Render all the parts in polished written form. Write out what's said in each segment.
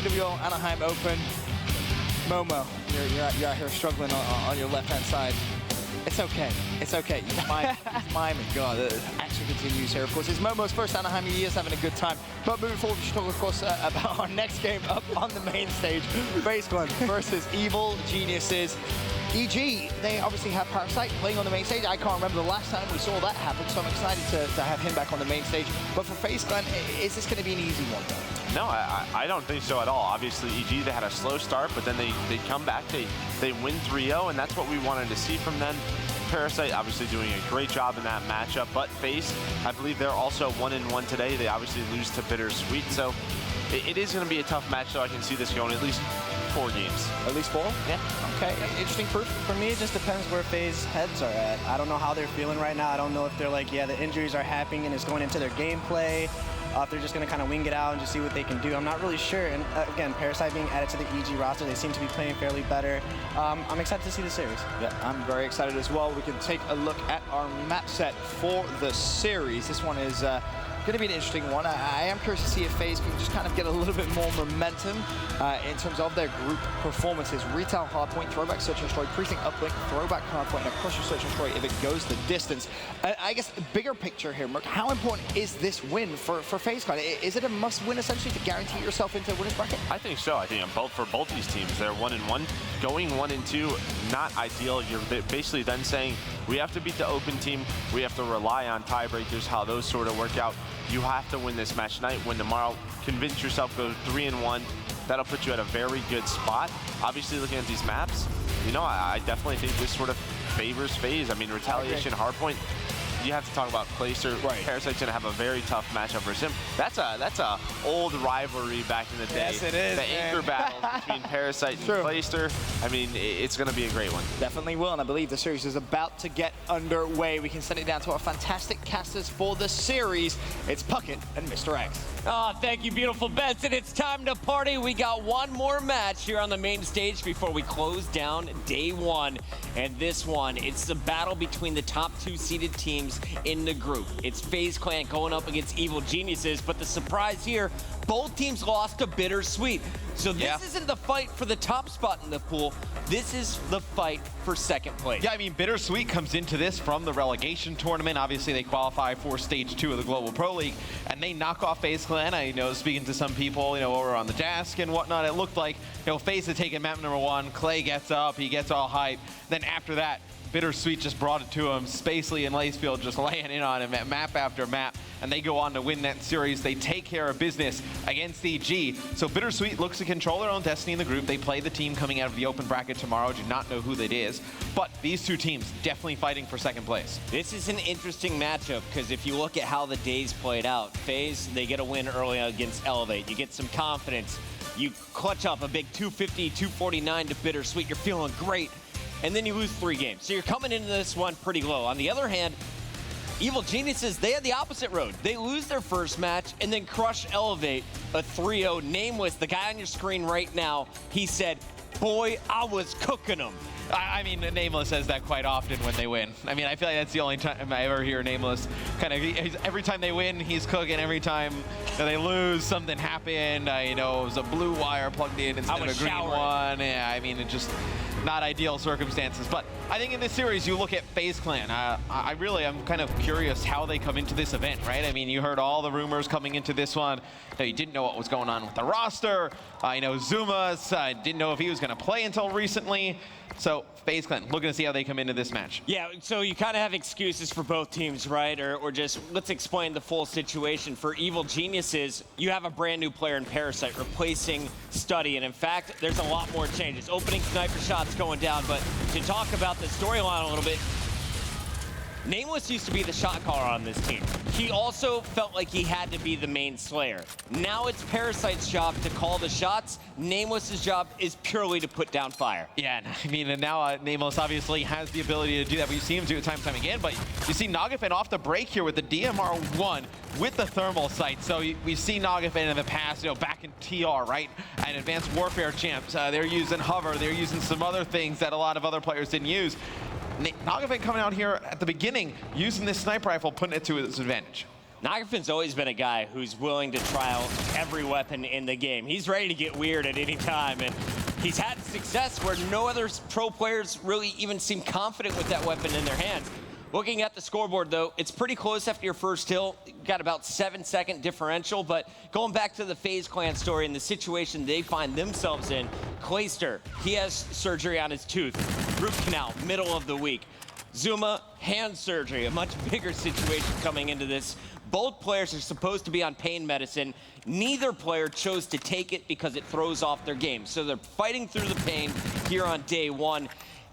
CWL Anaheim Open. Momo, you're out here struggling on your left-hand side. It's okay. It's okay. He's miming. God, the action continues here. Of course, it's Momo's first Anaheim. He is having a good time. But moving forward, we should talk, of course, about our next game up on the main stage. FaZe versus Evil Geniuses. EG, they obviously have Parasite playing on the main stage. I can't remember the last time we saw that happen, so I'm excited to have him back on the main stage. But for FaZe, is this going to be an easy one, though? No, I don't think so at all. Obviously, EG, they had a slow start, but then they come back, they win 3-0, and that's what we wanted to see from them. Parasite obviously doing a great job in that matchup, but FaZe, I believe they're also 1-1 today. They obviously lose to Bittersweet, so it is going to be a tough match, so I can see this going at least 4 games. At least 4? Yeah. Okay, interesting proof. For me, it just depends where FaZe heads are at. I don't know how they're feeling right now. I don't know if they're like, yeah, the injuries are happening and it's going into their gameplay. If they're just going to kind of wing it out and just see what they can do. I'm not really sure. And again, Parasite being added to the EG roster, they seem to be playing fairly better. I'm excited to see the series. Yeah, I'm very excited as well. We can take a look at our map set for the series. This one is going to be an interesting one. I am curious to see if FaZe can just kind of get a little bit more momentum in terms of their group performances. Retail Hardpoint, Throwback Search and Destroy, Precinct Uplink, Throwback Hardpoint, and Crusher Search and Destroy if it goes the distance. I guess the bigger picture here, Merc, how important is this win for FaZe? Is it a must-win essentially to guarantee yourself into winner's bracket? I think so. I think for both these teams, they're 1-1. Going 1-2, not ideal. You're basically then saying, we have to beat the open team. We have to rely on tiebreakers, how those sort of work out. You have to win this match tonight, win tomorrow, convince yourself, go 3-1. That'll put you at a very good spot. Obviously, looking at these maps, you know, I definitely think this sort of favors FaZe. I mean, Retaliation, Hardpoint, you have to talk about Placer. Right. Parasite's gonna have a very tough matchup versus him. That's a old rivalry back in the day. Yes, it is. The anchor battle between Parasite and Placer. I mean, it's gonna be a great one. Definitely will, and I believe the series is about to get underway. We can send it down to our fantastic casters for the series. It's Puckett and Mr. X. Oh, thank you, beautiful Benson. It's time to party. We got one more match here on the main stage before we close down day one. And this one, it's the battle between the top 2 seeded teams in the group. It's FaZe Clan going up against Evil Geniuses, but the surprise here, both teams lost to Bittersweet. So this isn't the fight for the top spot in the pool. This is the fight for second place. Yeah, I mean, Bittersweet comes into this from the relegation tournament. Obviously, they qualify for Stage 2 of the Global Pro League, and they knock off FaZe Clan. I know, speaking to some people, you know, over on the desk and whatnot, it looked like, you know, FaZe had taken map number 1. Clay gets up, he gets all hype. Then after that, Bittersweet just brought it to him. Spacely and Lacefield just laying in on him at map after map, and they go on to win that series. They take care of business against EG. So Bittersweet looks to control their own destiny in the group. They play the team coming out of the open bracket tomorrow. Do not know who that is, but these 2 teams definitely fighting for second place. This is an interesting matchup because if you look at how the days played out, FaZe, they get a win early against Elevate. You get some confidence. You clutch up a big 250, 249 to Bittersweet. You're feeling great. And then you lose 3 games. So you're coming into this one pretty low. On the other hand, Evil Geniuses, they had the opposite road. They lose their first match and then crush Elevate a 3-0. Nameless, the guy on your screen right now, he said, boy, I was cooking them. I mean, Nameless says that quite often when they win. I mean, I feel like that's the only time I ever hear Nameless kind of, every time they win, he's cooking. Every time they lose, something happened. You know, it was a blue wire plugged in instead of a green one. Yeah, I mean, it just not ideal circumstances. But I think in this series, you look at FaZe Clan. I'm kind of curious how they come into this event, right? I mean, you heard all the rumors coming into this one. You didn't know what was going on with the roster. You know, Zumas, didn't know if he was going to play until recently. So FaZe Clan, looking to see how they come into this match. Yeah, so you kind of have excuses for both teams, right? Or just, let's explain the full situation. For Evil Geniuses, you have a brand new player in Parasite replacing Study. And in fact, there's a lot more changes. Opening sniper shots going down. But to talk about the storyline a little bit, Nameless used to be the shot caller on this team. He also felt like he had to be the main slayer. Now it's Parasite's job to call the shots. Nameless's job is purely to put down fire. Yeah, I mean, and now Nameless obviously has the ability to do that. We've seen him do it time and time again, but you see Nagafen off the break here with the DMR-1 with the thermal sight. So we've seen Nagafen in the past, you know, back in TR, right? And Advanced Warfare champs, they're using hover, they're using some other things that a lot of other players didn't use. Nagafen coming out here at the beginning, using this sniper rifle, putting it to his advantage. Nagafin's always been a guy who's willing to try out every weapon in the game. He's ready to get weird at any time, and he's had success where no other pro players really even seem confident with that weapon in their hands. Looking at the scoreboard, though, it's pretty close after your first kill. You've got about 7-second differential, but going back to the FaZe clan story and the situation they find themselves in, Clayster, he has surgery on his tooth, root canal, middle of the week. Zuma, hand surgery, a much bigger situation coming into this. Both players are supposed to be on pain medicine. Neither player chose to take it because it throws off their game. So they're fighting through the pain here on day one.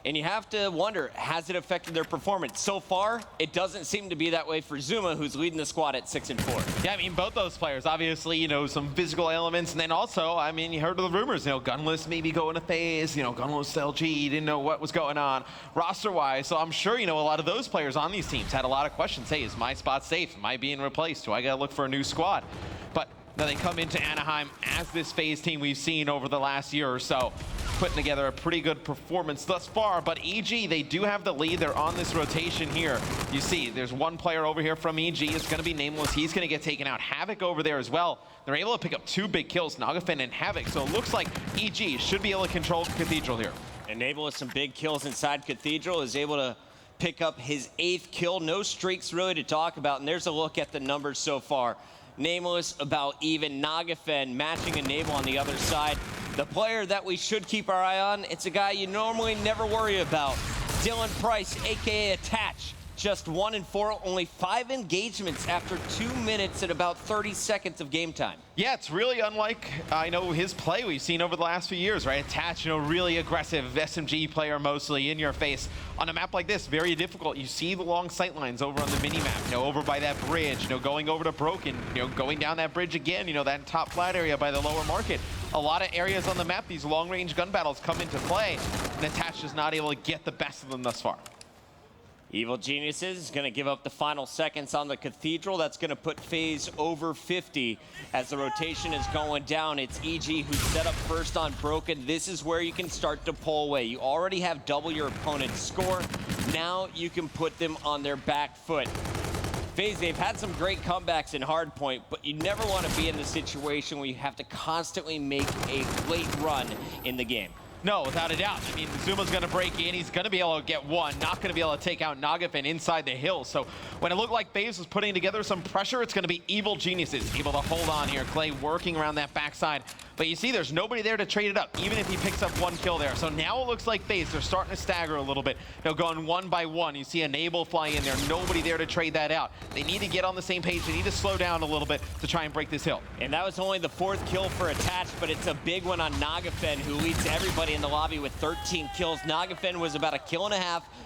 And you have to wonder, has it affected their performance? So far, it doesn't seem to be that way for Zuma, who's leading the squad at 6-4. Yeah, I mean, both those players, obviously, you know, some physical elements. And then also, I mean, you heard of the rumors, you know, Gunless maybe going to FaZe, you know, Gunless LG, didn't know what was going on roster-wise. So I'm sure, you know, a lot of those players on these teams had a lot of questions. Hey, is my spot safe? Am I being replaced? Do I got to look for a new squad? But now they come into Anaheim as this FaZe team we've seen over the last year or so, putting together a pretty good performance thus far. But EG, they do have the lead. They're on this rotation here. You see, there's one player over here from EG. It's going to be Nameless. He's going to get taken out. Havoc over there as well. They're able to pick up 2 big kills, Nagafin and Havoc. So it looks like EG should be able to control Cathedral here. Enable with some big kills inside Cathedral, is able to pick up his 8th kill. No streaks really to talk about. And there's a look at the numbers so far. Nameless about even. Nagafen matching Enable on the other side. The player that we should keep our eye on, it's a guy you normally never worry about. Dylan Price, aka Attach. Just 1-4, only 5 engagements after 2 minutes and about 30 seconds of game time. Yeah, it's really unlike, I know, his play we've seen over the last few years, right? Attach, you know, really aggressive SMG player mostly in your face. On a map like this, very difficult. You see the long sight lines over on the mini-map, you know, over by that bridge, you know, going over to Broken, you know, going down that bridge again, you know, that top flat area by the lower market. A lot of areas on the map, these long-range gun battles come into play, and Attach is not able to get the best of them thus far. Evil Geniuses is going to give up the final seconds on the Cathedral. That's going to put FaZe over 50 as the rotation is going down. It's EG who's set up first on Broken. This is where you can start to pull away. You already have double your opponent's score. Now you can put them on their back foot. FaZe, they've had some great comebacks in Hardpoint, but you never want to be in the situation where you have to constantly make a late run in the game. No, without a doubt. I mean, Zuma's going to break in. He's going to be able to get one. Not going to be able to take out Nagafin inside the hill. So when it looked like FaZe was putting together some pressure, it's going to be Evil Geniuses able to hold on here. Clay working around that backside. But you see, there's nobody there to trade it up, even if he picks up 1 kill there. So now it looks like FaZe, they're starting to stagger a little bit. They're going 1 by 1. You see Enable fly in there. Nobody there to trade that out. They need to get on the same page. They need to slow down a little bit to try and break this hill. And that was only the 4th kill for Attach, but it's a big one on Nagafen, who leads everybody in the lobby with 13 kills. Nagafen was about 1.5 kills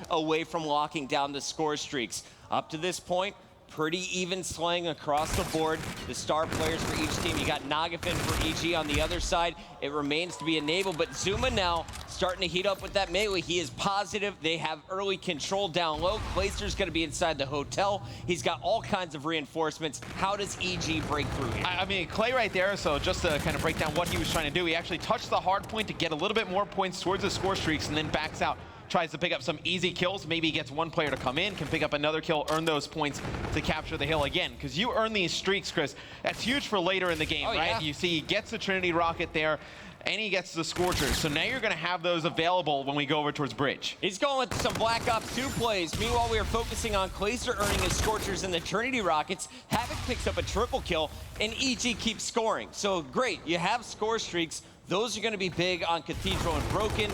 away from locking down the score streaks. Up to this point, pretty even slaying across the board. The star players for each team. You got Nagafen for EG on the other side. It remains to be enabled, but Zuma now starting to heat up with that melee. He is positive. They have early control down low. Clayster's going to be inside the hotel. He's got all kinds of reinforcements. How does EG break through here? I mean, Clay right there, so just to kind of break down what he was trying to do, he actually touched the hard point to get a little bit more points towards the score streaks and then backs out. Tries to pick up some easy kills. Maybe he gets 1 player to come in, can pick up another kill, earn those points to capture the hill again. Because you earn these streaks, Chris. That's huge for later in the game, right? Yeah. You see he gets the Trinity Rocket there, and he gets the Scorchers. So now you're going to have those available when we go over towards Bridge. He's going with some Black Ops 2 plays. Meanwhile, we are focusing on Clayster earning his Scorchers and the Trinity Rockets. Havoc picks up a triple kill, and EG keeps scoring. So great, you have score streaks. Those are going to be big on Cathedral and Broken,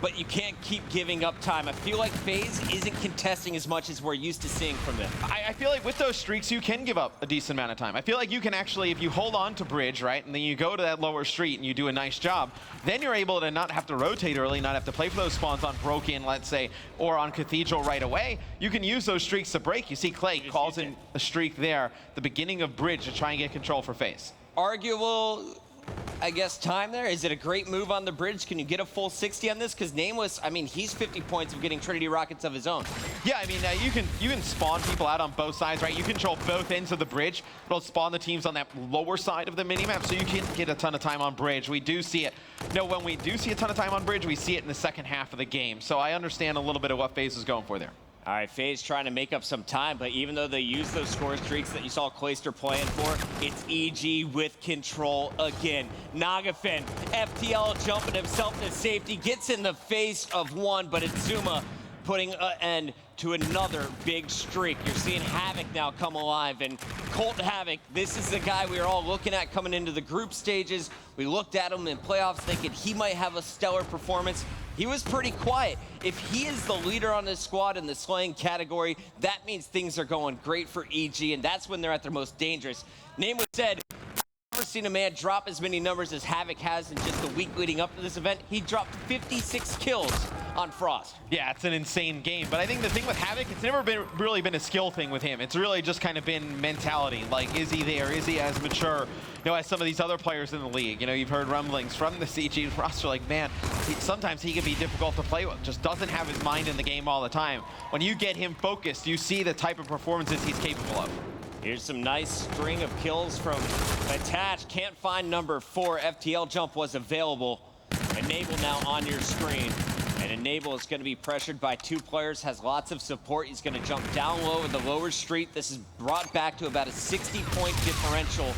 but you can't keep giving up time. I feel like FaZe isn't contesting as much as we're used to seeing from them. I feel like with those streaks, you can give up a decent amount of time. I feel like you can actually, if you hold on to Bridge, right, and then you go to that lower street and you do a nice job, then you're able to not have to rotate early, not have to play for those spawns on Broken, let's say, or on Cathedral right away. You can use those streaks to break. You see Clay calls in a streak there, the beginning of Bridge, to try and get control for FaZe. Arguable, I guess, time there. Is it a great move on the Bridge? Can you get a full 60 on this? Because Nameless, I mean, he's 50 points of getting Trinity Rockets of his own. Yeah, I mean, you can spawn people out on both sides, right? You control both ends of the Bridge. It'll spawn the teams on that lower side of the minimap, so you can get a ton of time on Bridge. We do see it. No, when we do see a ton of time on Bridge, we see it in the second half of the game. So I understand a little bit of what FaZe is going for there. All right, FaZe trying to make up some time, but even though they use those score streaks that you saw Clayster playing for, it's EG with control again. Nagafen, FTL jumping himself to safety, gets in the face of one, but it's Zuma putting an end to another big streak. You're seeing Havoc now come alive, and Colt Havoc, this is the guy we were all looking at coming into the group stages. We looked at him in playoffs thinking he might have a stellar performance. He was pretty quiet. If he is the leader on this squad in the slaying category, that means things are going great for EG, and that's when they're at their most dangerous. Name was said, I've never seen a man drop as many numbers as Havoc has in just the week leading up to this event. He dropped 56 kills on Frost. Yeah, it's an insane game. But I think the thing with Havoc, it's never really been a skill thing with him. It's really just kind of been mentality. Like, is he there? Is he as mature, as some of these other players in the league? You've heard rumblings from the CG roster, like, man, sometimes he can be difficult to play with. Just doesn't have his mind in the game all the time. When you get him focused, you see the type of performances he's capable of. Here's some nice string of kills from Attach. Can't find number 4. FTL jump was available. Enable now on your screen. And Enable is going to be pressured by 2 players, has lots of support. He's going to jump down low in the lower street. This is brought back to about a 60-point differential.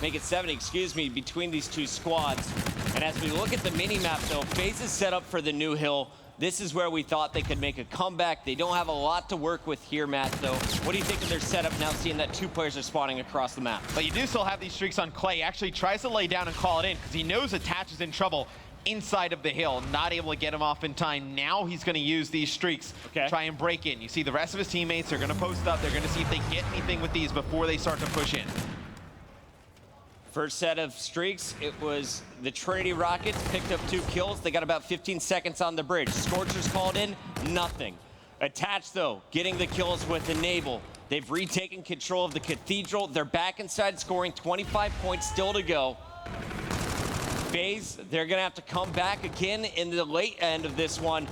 Make it 70, excuse me, between these 2 squads. And as we look at the mini-map, though, FaZe is set up for the new hill. This is where we thought they could make a comeback. They don't have a lot to work with here, Matt, though. What do you think of their setup now, seeing that 2 players are spawning across the map? But you do still have these streaks on Clay. He actually tries to lay down and call it in because he knows Attach is in trouble inside of the hill, not able to get him off in time. Now he's going to use these streaks to try and break in. You see the rest of his teammates are going to post up. They're going to see if they get anything with these before they start to push in. First set of streaks, it was the Trinity Rockets, picked up 2 kills. They got about 15 seconds on the bridge. Scorchers called in, nothing. Attached, though, getting the kills with Enable. They've retaken control of the Cathedral. They're back inside, scoring 25 points still to go. FaZe, they're going to have to come back again in the late end of this one.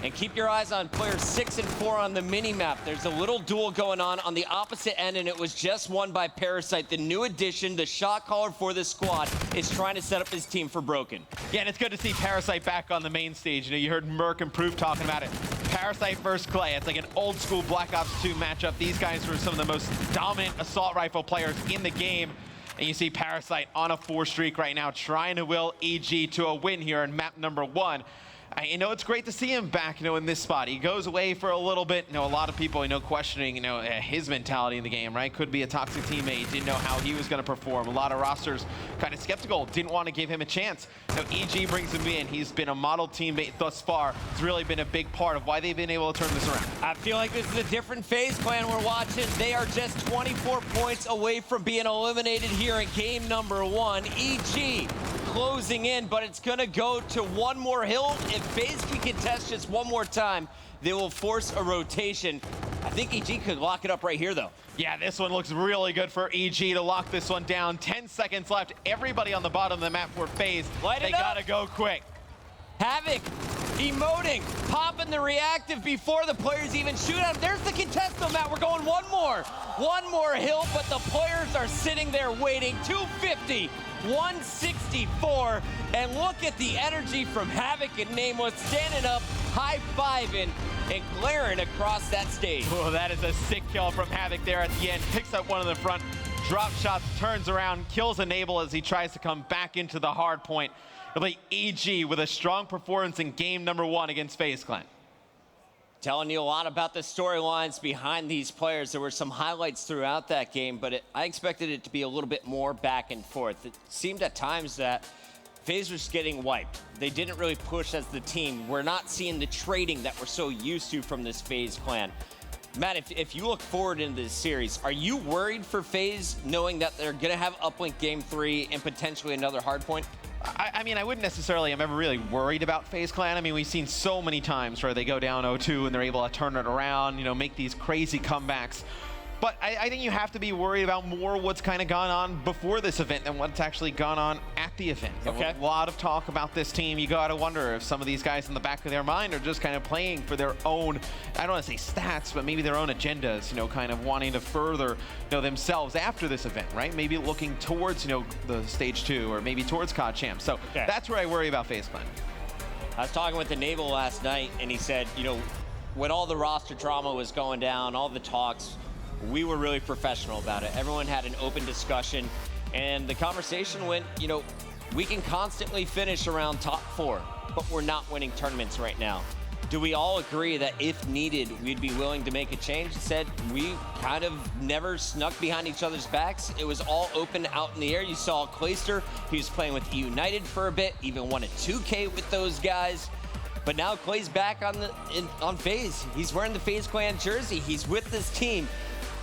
And keep your eyes on players 6 and 4 on the mini-map. There's a little duel going on the opposite end, and it was just won by Parasite. The new addition, the shot caller for this squad, is trying to set up his team for Broken. Yeah, and it's good to see Parasite back on the main stage. You heard Merc and Proof talking about it. Parasite versus Clay. It's like an old school Black Ops 2 matchup. These guys were some of the most dominant assault rifle players in the game. And you see Parasite on a 4 streak right now, trying to will EG to a win here in map number 1. It's great to see him back, in this spot. He goes away for a little bit. A lot of people, questioning, his mentality in the game, right? Could be a toxic teammate. Didn't know how he was going to perform. A lot of rosters kind of skeptical. Didn't want to give him a chance. EG brings him in. He's been a model teammate thus far. It's really been a big part of why they've been able to turn this around. I feel like this is a different FaZe clan we're watching. They are just 24 points away from being eliminated here in game number 1. EG closing in, but it's going to go to one more hill. If FaZe can contest just one more time, they will force a rotation. I think EG could lock it up right here, though. Yeah, this one looks really good for EG to lock this one down. 10 seconds left. Everybody on the bottom of the map for FaZe. They gotta go quick. Havoc emoting, popping the reactive before the players even shoot at him. There's the contest, though, Matt. We're going one more hill, but the players are sitting there waiting. 250. 164, and look at the energy from Havoc and Nameless standing up, high-fiving, and glaring across that stage. Oh, that is a sick kill from Havoc there at the end. Picks up one in the front, drop shots, turns around, kills Enable as he tries to come back into the hard point. Really, EG with a strong performance in game number 1 against FaZe Clan. Telling you a lot about the storylines behind these players. There were some highlights throughout that game, but I expected it to be a little bit more back and forth. It seemed at times that FaZe was getting wiped. They didn't really push as the team. We're not seeing the trading that we're so used to from this FaZe clan. Matt, if you look forward into this series, are you worried for FaZe knowing that they're going to have Uplink Game 3 and potentially another Hardpoint? I mean, I wouldn't necessarily, I'm ever really worried about FaZe Clan. I mean, we've seen so many times where they go down 0-2 and they're able to turn it around, make these crazy comebacks. But I think you have to be worried about more what's kind of gone on before this event than what's actually gone on at the event. Okay. A lot of talk about this team. You got to wonder if some of these guys in the back of their mind are just kind of playing for their own, I don't want to say stats, but maybe their own agendas, kind of wanting to further, themselves after this event, right? Maybe looking towards, the stage 2 or maybe towards COD Champs. So that's where I worry about FaZe Clan. I was talking with Enable last night, and he said, when all the roster drama was going down, all the talks, we were really professional about it. Everyone had an open discussion, and the conversation went, you know, we can constantly finish around top 4, but we're not winning tournaments right now. Do we all agree that if needed, we'd be willing to make a change? Said we kind of never snuck behind each other's backs. It was all open out in the air. You saw Clayster, he was playing with United for a bit, even won a 2K with those guys. But now Clay's back on FaZe. He's wearing the FaZe Clan jersey. He's with this team,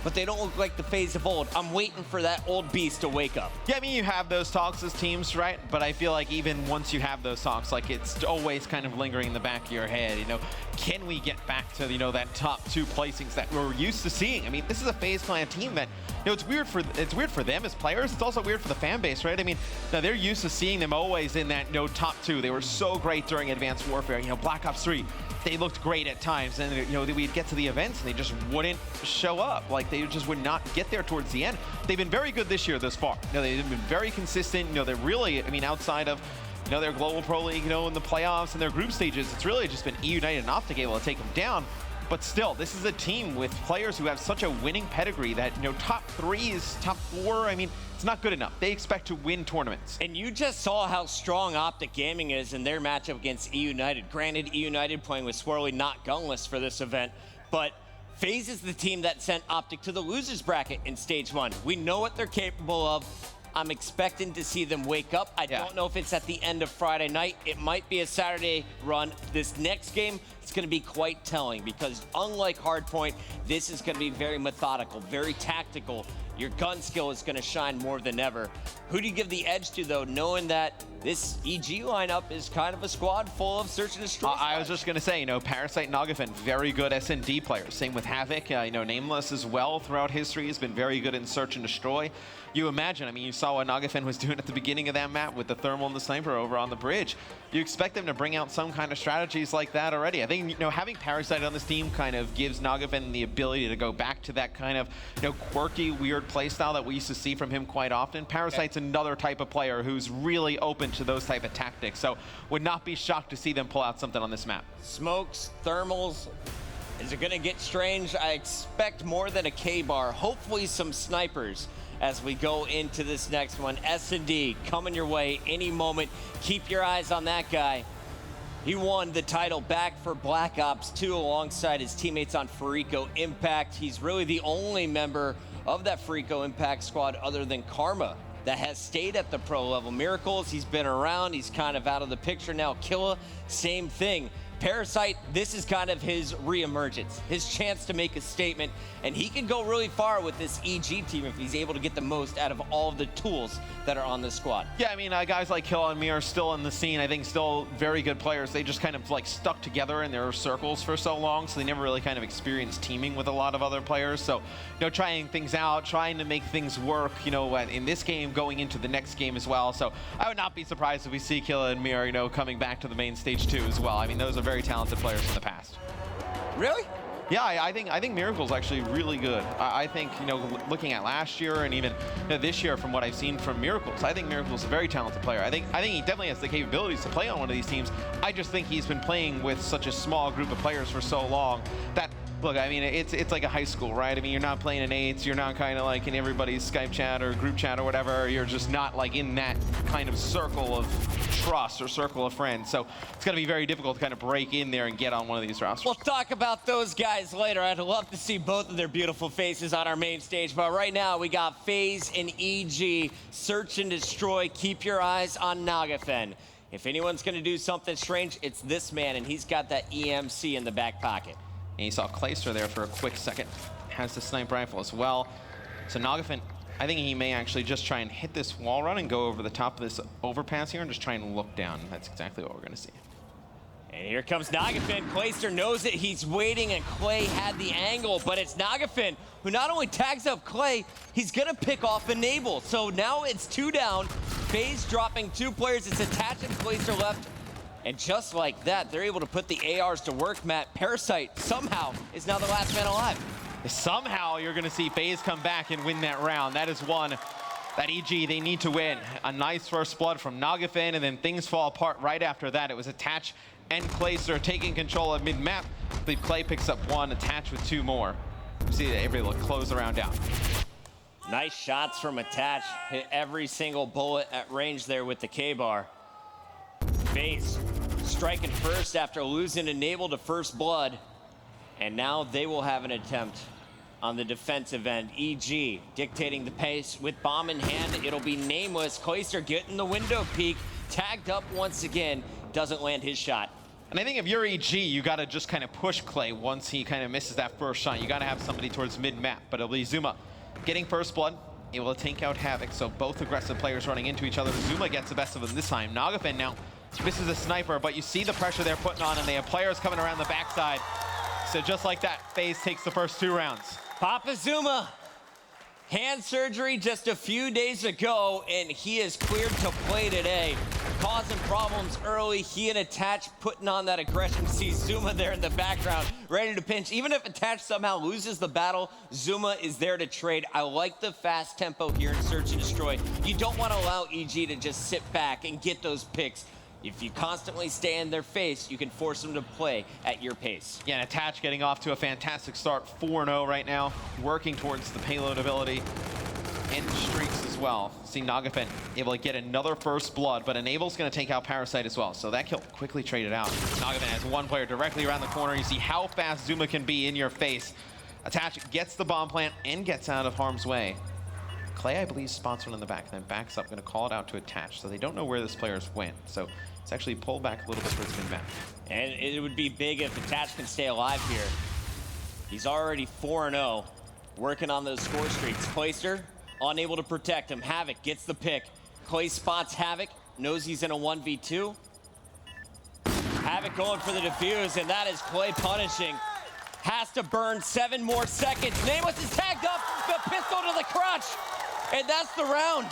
but they don't look like the FaZe of old. I'm waiting for that old beast to wake up. Yeah, I mean, you have those talks as teams, right? But I feel like even once you have those talks, like it's always kind of lingering in the back of your head, you know, can we get back to, you know, that top 2 placings that we're used to seeing? I mean, this is a FaZe Clan team that, you know, it's weird for them as players. It's also weird for the fan base, right? I mean, now they're used to seeing them always in that, you know, top 2. They were so great during Advanced Warfare. You know, Black Ops 3, they looked great at times, and you know, we'd get to the events and they just wouldn't show up. Like they just would not get there towards the end. They've been very good this year thus far. You know, they've been very consistent. You know, they're really, I mean, outside of, you know, their Global Pro League, you know, in the playoffs and their group stages, it's really just been United and Optic able to take them down. But still, this is a team with players who have such a winning pedigree that, you know, top 3 is top 4. I mean, it's not good enough. They expect to win tournaments. And you just saw how strong Optic Gaming is in their matchup against United. Granted, United playing with Swirly, not gunless for this event, but FaZe is the team that sent Optic to the losers bracket in stage 1. We know what they're capable of. I'm expecting to see them wake up. I don't know if it's at the end of Friday night. It might be a Saturday run. This next game, it's going to be quite telling because unlike Hardpoint, this is going to be very methodical, very tactical. Your gun skill is going to shine more than ever. Who do you give the edge to, though, knowing that this EG lineup is kind of a squad full of search and destroy? I was just going to say, you know, Parasite and Nagafen, very good S&D players. Same with Havoc, you know, Nameless as well throughout history has been very good in search and destroy. You imagine, I mean, you saw what Nagafen was doing at the beginning of that map with the thermal and the sniper over on the bridge. You expect them to bring out some kind of strategies like that already. I think, you know, having Parasite on this team kind of gives Nagafen the ability to go back to that kind of, you know, quirky, weird playstyle that we used to see from him quite often. Parasite's another type of player who's really open to those type of tactics, so would not be shocked to see them pull out something on this map. Smokes, thermals. Is it going to get strange? I expect more than a K-bar, hopefully some snipers as we go into this next one. S&D coming your way any moment. Keep your eyes on that guy. He won the title back for Black Ops 2 alongside his teammates on Farico Impact. He's really the only member of that Farico Impact squad other than Karma that has stayed at the pro level. Miracles, he's been around. He's kind of out of the picture now. Killa, same thing. Parasite, this is kind of his reemergence, his chance to make a statement, and he can go really far with this EG team if he's able to get the most out of all of the tools that are on this squad. Yeah, I mean, guys like Killa and me are still in the scene. I think still very good players. They just kind of like stuck together in their circles for so long, so they never really kind of experienced teaming with a lot of other players. So, you know, trying things out, trying to make things work, you know, in this game, going into the next game as well. So I would not be surprised if we see Killa and Mir, you know, coming back to the main stage too as well. I mean, those are very talented players in the past. Really? Yeah, I think Miracle's actually really good. I think, you know, looking at last year and even, you know, this year from what I've seen from Miracles, I think Miracle's a very talented player. I think he definitely has the capabilities to play on one of these teams. I just think he's been playing with such a small group of players for so long that, look, I mean, it's like a high school, right? I mean, you're not playing in eights, you're not kind of like in everybody's Skype chat or group chat or whatever. You're just not like in that kind of circle of trust or circle of friends. So it's going to be very difficult to kind of break in there and get on one of these rosters. We'll talk about those guys later. I'd love to see both of their beautiful faces on our main stage, but right now we got FaZe and EG, search and destroy. Keep your eyes on Nagafen. If anyone's going to do something strange, it's this man, and he's got that EMC in the back pocket. And you saw Clayster there for a quick second. Has the sniper rifle as well. So Nagafen, I think he may actually just try and hit this wall run and go over the top of this overpass here and just try and look down. That's exactly what we're going to see. And here comes Nagafen. Clayster knows it. He's waiting, and Clay had the angle, but it's Nagafen who not only tags up Clay, he's going to pick off Enable. So now it's 2 down. FaZe dropping 2 players. It's Attach and Clayster left. And just like that, they're able to put the ARs to work, Matt. Parasite somehow is now the last man alive. Somehow you're going to see FaZe come back and win that round. That is one that EG, they need to win. A nice first blood from Nagafen, and then things fall apart right after that. It was Attach and Clayster taking control of mid-map. I believe Clay picks up one, attached with two more. You see that everybody will close the round down. Nice shots from Attach. Hit every single bullet at range there with the K-bar. FaZe striking first after losing Enable to First Blood. And now they will have an attempt on the defensive end. EG dictating the pace with bomb in hand. It'll be Nameless. Clayster getting the window peek. Tagged up once again. Doesn't land his shot. And I think if you're EG, you got to just kind of push Clay once he kind of misses that first shot. You got to have somebody towards mid-map, but it'll be Zuma getting First Blood, able to tank out Havoc, so both aggressive players running into each other. Zuma gets the best of them this time. Nagafen now misses a sniper, but you see the pressure they're putting on, and they have players coming around the backside. So just like that, FaZe takes the first 2 rounds. Papa Zuma, hand surgery just a few days ago, and he is cleared to play today. Causing problems early, he and Attach putting on that aggression. See Zuma there in the background, ready to pinch. Even if Attach somehow loses the battle, Zuma is there to trade. I like the fast tempo here in Search and Destroy. You don't want to allow EG to just sit back and get those picks. If you constantly stay in their face, you can force them to play at your pace. Yeah, and Attach getting off to a fantastic start, 4-0 right now, working towards the payload ability and streaks as well. See Nagafen able to get another First Blood, but Enable's going to take out Parasite as well, so that kill quickly traded out. Nagafen has one player directly around the corner. You see how fast Zuma can be in your face. Attach gets the bomb plant and gets out of harm's way. Clay, I believe, spots one in the back, then backs up, going to call it out to Attach, so they don't know where this player's went. So it's actually pulled back a little bit towards mid-map. And it would be big if Attach can stay alive here. He's already 4-0, working on those score streaks. Clayster, unable to protect him. Havoc gets the pick. Clay spots Havoc, knows he's in a 1v2. Havoc going for the defuse, and that is Clay punishing. Has to burn 7 more seconds. Nameless is tagged up, the pistol to the crotch, and that's the round.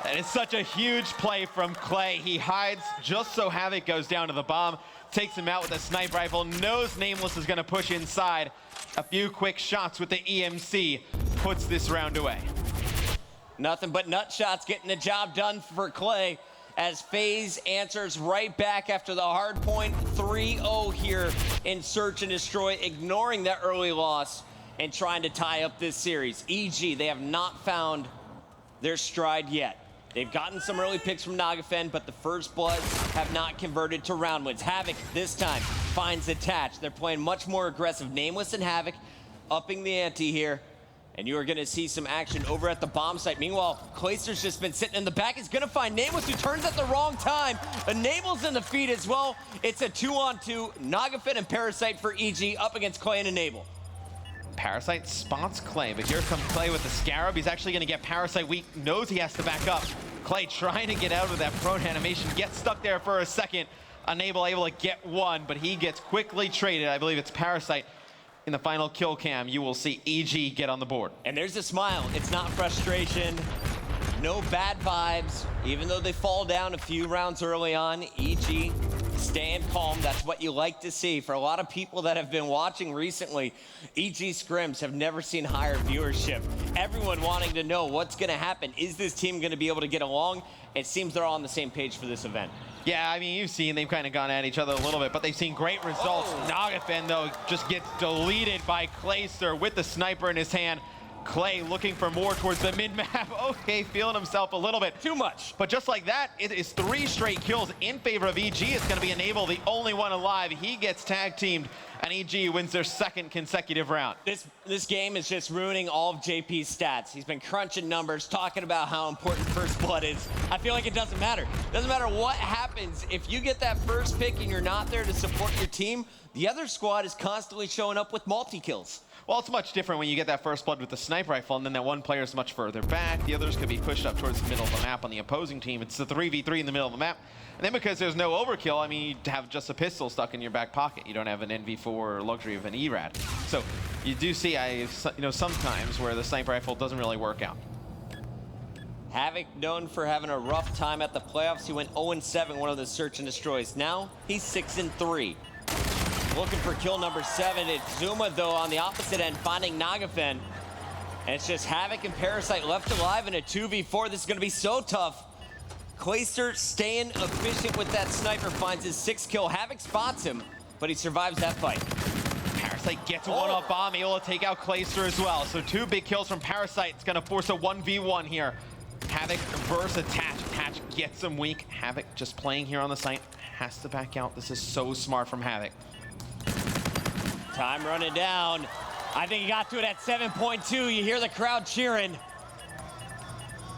That is such a huge play from Clay. He hides just so Havoc goes down to the bomb, takes him out with a sniper rifle, knows Nameless is gonna push inside. A few quick shots with the EMC puts this round away. Nothing but nut shots getting the job done for Clay as FaZe answers right back after the hard point. 3-0 here in Search and Destroy, ignoring that early loss and trying to tie up this series. EG, they have not found their stride yet. They've gotten some early picks from Nagafen, but the First Bloods have not converted to round wins. Havoc this time finds Attach. They're playing much more aggressive. Nameless and Havoc upping the ante here. And you are going to see some action over at the bomb site. Meanwhile, Clayster's just been sitting in the back. He's going to find Nameless, who turns at the wrong time. Enable's in the feed as well. It's a 2-on-2. Nagafen and Parasite for EG up against Clay and Enable. Parasite spots Clay, but here comes Clay with the Scarab. He's actually going to get Parasite weak, knows he has to back up. Clay trying to get out of that prone animation, gets stuck there for a second. Enable able to get one, but he gets quickly traded. I believe it's Parasite. In the final kill cam, you will see EG get on the board. And there's a smile. It's not frustration. No bad vibes. Even though they fall down a few rounds early on, EG staying calm. That's what you like to see. For a lot of people that have been watching recently, EG scrims have never seen higher viewership. Everyone wanting to know what's going to happen. Is this team going to be able to get along? It seems they're all on the same page for this event. Yeah, I mean, you've seen they've kind of gone at each other a little bit, but they've seen great results. Nagafen, though, just gets deleted by Clayster with the sniper in his hand. Clay looking for more towards the mid-map. Okay, feeling himself a little bit. Too much. But just like that, it is 3 straight kills in favor of EG. It's going to be Enable, the only one alive. He gets tag teamed, and EG wins their 2nd consecutive round. This game is just ruining all of JP's stats. He's been crunching numbers, talking about how important First Blood is. I feel like it doesn't matter. Doesn't matter what happens. If you get that first pick and you're not there to support your team, the other squad is constantly showing up with multi-kills. Well, it's much different when you get that First Blood with the sniper rifle, and then that one player is much further back. The others could be pushed up towards the middle of the map on the opposing team. It's the 3v3 in the middle of the map. And then because there's no overkill, I mean, you have just a pistol stuck in your back pocket. You don't have an NV4 or luxury of an ERAD. So you do see, sometimes where the sniper rifle doesn't really work out. Havoc known for having a rough time at the playoffs. He went 0-7, one of the Search and Destroys. Now he's 6-3. Looking for kill number 7. It's Zuma, though, on the opposite end, finding Nagafen. And it's just Havoc and Parasite left alive in a 2v4. This is going to be so tough. Clayster staying efficient with that sniper, finds his 6th kill. Havoc spots him, but he survives that fight. Parasite gets a one-up bomb, able to take out Clayster as well. So 2 big kills from Parasite. It's gonna force a 1v1 here. Havoc versus Attach. Attach gets him weak. Havoc just playing here on the site. Has to back out. This is so smart from Havoc. Time running down. I think he got to it at 7.2. You hear the crowd cheering.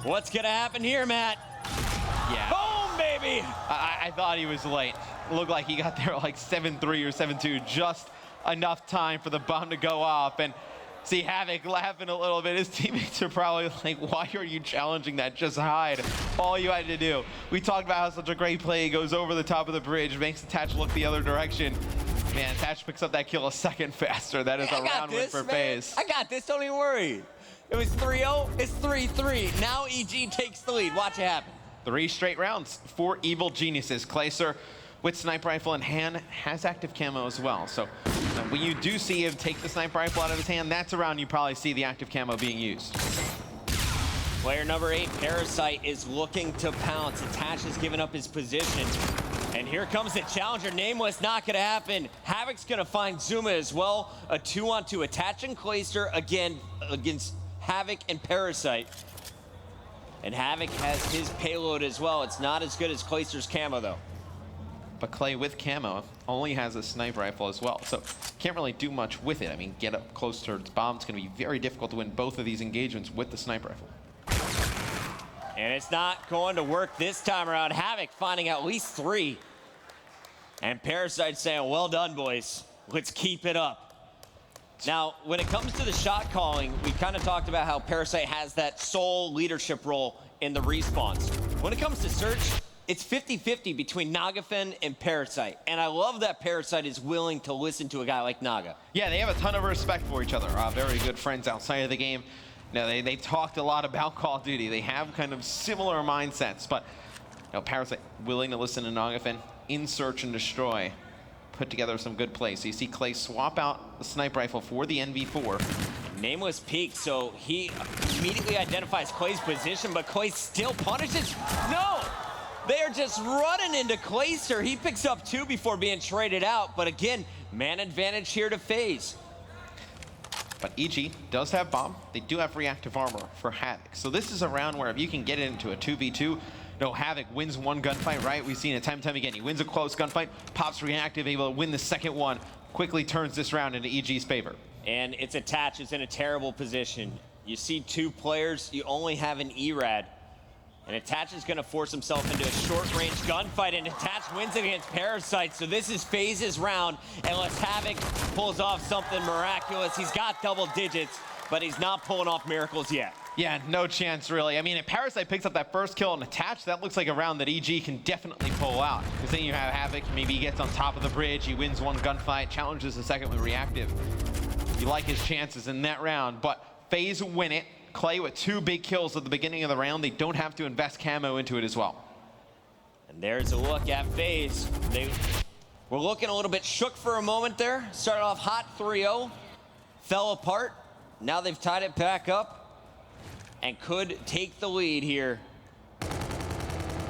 What's gonna happen here, Matt? Yeah. Boom, baby! I thought he was late. It looked like he got there like 7-3 or 7-2. Just enough time for the bomb to go off. And see Havoc laughing a little bit. His teammates are probably like, why are you challenging that? Just hide. All you had to do. We talked about how such a great play goes over the top of the bridge, makes Attach look the other direction. Man, Attach picks up that kill a second faster. That is a round win for FaZe. I got this, don't even worry. It was 3-0, it's 3-3. Now EG takes the lead. Watch it happen. 3 straight rounds for Evil Geniuses. Clayster, with sniper rifle in hand, has active camo as well. So when you do see him take the sniper rifle out of his hand, that's a round you probably see the active camo being used. Player number 8, Parasite, is looking to pounce. Attach has given up his position. And here comes the challenger. Nameless, not gonna happen. Havoc's gonna find Zuma as well. A 2-on-2. Attach and Clayster again against Havoc and Parasite. And Havoc has his payload as well. It's not as good as Clayster's camo though. But Clay with camo only has a sniper rifle as well, so can't really do much with it. I mean, get up close to its bomb. It's going to be very difficult to win both of these engagements with the sniper rifle. And it's not going to work this time around. Havoc finding at least 3. And Parasite saying, well done, boys. Let's keep it up. Now, when it comes to the shot calling, we kind of talked about how Parasite has that sole leadership role in the respawns. When it comes to search, it's 50-50 between Nagafen and Parasite. And I love that Parasite is willing to listen to a guy like Naga. Yeah, they have a ton of respect for each other. Very good friends outside of the game. You know, they talked a lot about Call of Duty. They have kind of similar mindsets, but you know, Parasite willing to listen to Nagafen in search and destroy. Put together some good plays. So you see Clay swap out the sniper rifle for the NV4. Nameless peek, so he immediately identifies Clay's position, but Clay still punishes. No! They are just running into Clayster. He picks up 2 before being traded out, but again, man advantage here to FaZe. But EG does have bomb. They do have reactive armor for Havoc. So this is a round where if you can get it into a 2v2, no, Havoc wins one gunfight, right? We've seen it time and time again. He wins a close gunfight, pops reactive, able to win the second one, quickly turns this round into EG's favor. And it's Attach is in a terrible position. You see 2 players, you only have an ERAD. And Attach is gonna force himself into a short-range gunfight, and Attach wins against Parasite. So this is FaZe's round, unless Havoc pulls off something miraculous. He's got double digits, but he's not pulling off miracles yet. Yeah, no chance really. I mean, if Parasite picks up that first kill and Attach, that looks like a round that EG can definitely pull out. Because then you have Havoc, maybe he gets on top of the bridge, he wins one gunfight, challenges the second with reactive. You like his chances in that round, but FaZe win it. Clay with 2 big kills at the beginning of the round. They don't have to invest camo into it as well. And there's a look at FaZe. They were looking a little bit shook for a moment there. Started off hot 3-0, fell apart. Now they've tied it back up and could take the lead here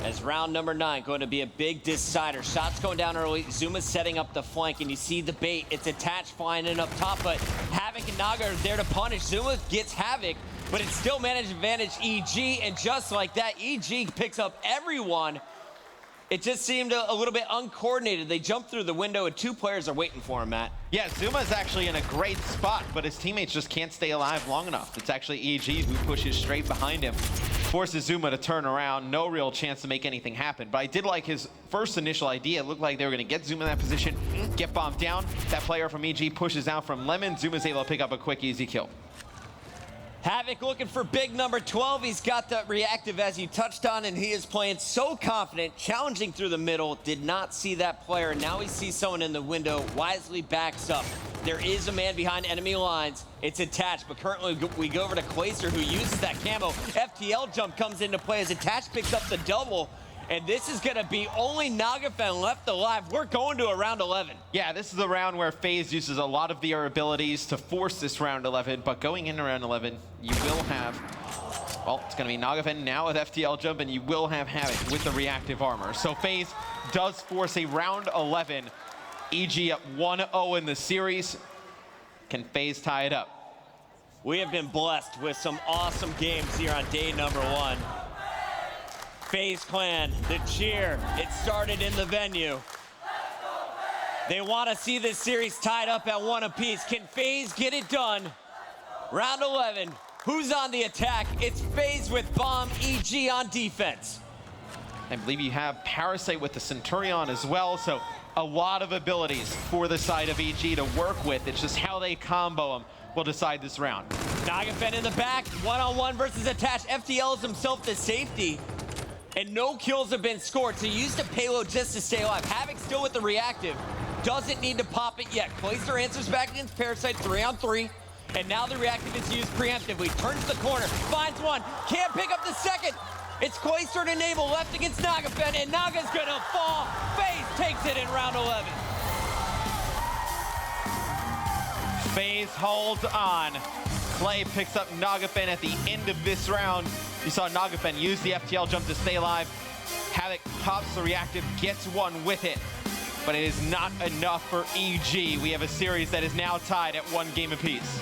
as round number 9 going to be a big decider. Shots going down early. Zuma's setting up the flank, and you see the bait. It's Attached flying in up top, but Havoc and Naga are there to punish. Zuma gets Havoc, but it's still managed advantage EG, and just like that, EG picks up everyone. It just seemed a little bit uncoordinated. They jumped through the window, and 2 players are waiting for him, Matt. Yeah, Zuma's actually in a great spot, but his teammates just can't stay alive long enough. It's actually EG who pushes straight behind him, forces Zuma to turn around. No real chance to make anything happen. But I did like his first initial idea. It looked like they were going to get Zuma in that position, get bombed down. That player from EG pushes out from Lemon. Zuma's able to pick up a quick, easy kill. Havoc looking for big number 12. He's got that reactive as you touched on, and he is playing so confident, challenging through the middle. Did not see that player, and now he sees someone in the window, wisely backs up. There is a man behind enemy lines. It's Attached, but currently we go over to Clayster, who uses that camo. FTL jump comes into play as Attached picks up the double. And this is going to be only Nagafen left alive. We're going to a round 11. Yeah, this is a round where FaZe uses a lot of their abilities to force this round 11. But going into round 11, you will have Well, it's going to be Nagafen now with FTL jump, and you will have Havoc with the reactive armor. So FaZe does force a round 11. EG up 1-0 in the series. Can FaZe tie it up? We have been blessed with some awesome games here on day number 1. FaZe Clan, the cheer, it started in the venue. They want to see this series tied up at 1 apiece. Can FaZe get it done? Round 11, who's on the attack? It's FaZe with Bomb, EG on defense. I believe you have Parasite with the Centurion as well, so a lot of abilities for the side of EG to work with. It's just how they combo them will decide this round. Nagafen in the back, one-on-one versus Attach. FTL is himself the safety, and no kills have been scored, so use the payload just to stay alive. Havoc still with the reactive, doesn't need to pop it yet. Clayster answers back against Parasite, 3-on-3, and now the reactive is used preemptively. Turns the corner, finds one, can't pick up the second. It's Clayster to enable, left against Nagafen, and Naga's gonna fall. FaZe takes it in round 11. FaZe holds on. Clay picks up Nagafen at the end of this round. You saw Nagafen use the FTL jump to stay alive. Havoc pops the reactive, gets one with it, but it is not enough for EG. We have a series that is now tied at 1 game apiece.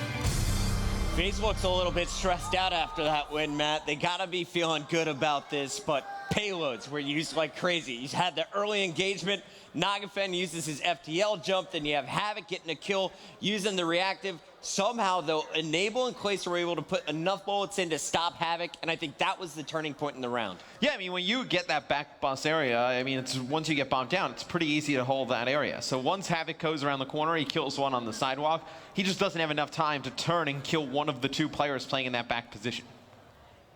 FaZe looks a little bit stressed out after that win, Matt. They gotta be feeling good about this, but payloads were used like crazy. You had the early engagement. Nagafen uses his FTL jump, then you have Havoc getting a kill using the reactive. Somehow, though, Enable and Clayster were able to put enough bullets in to stop Havoc, and I think that was the turning point in the round. Yeah, I mean, when you get that back bus area, I mean, it's once you get bombed down, it's pretty easy to hold that area. So once Havoc goes around the corner, he kills one on the sidewalk. He just doesn't have enough time to turn and kill one of the 2 players playing in that back position.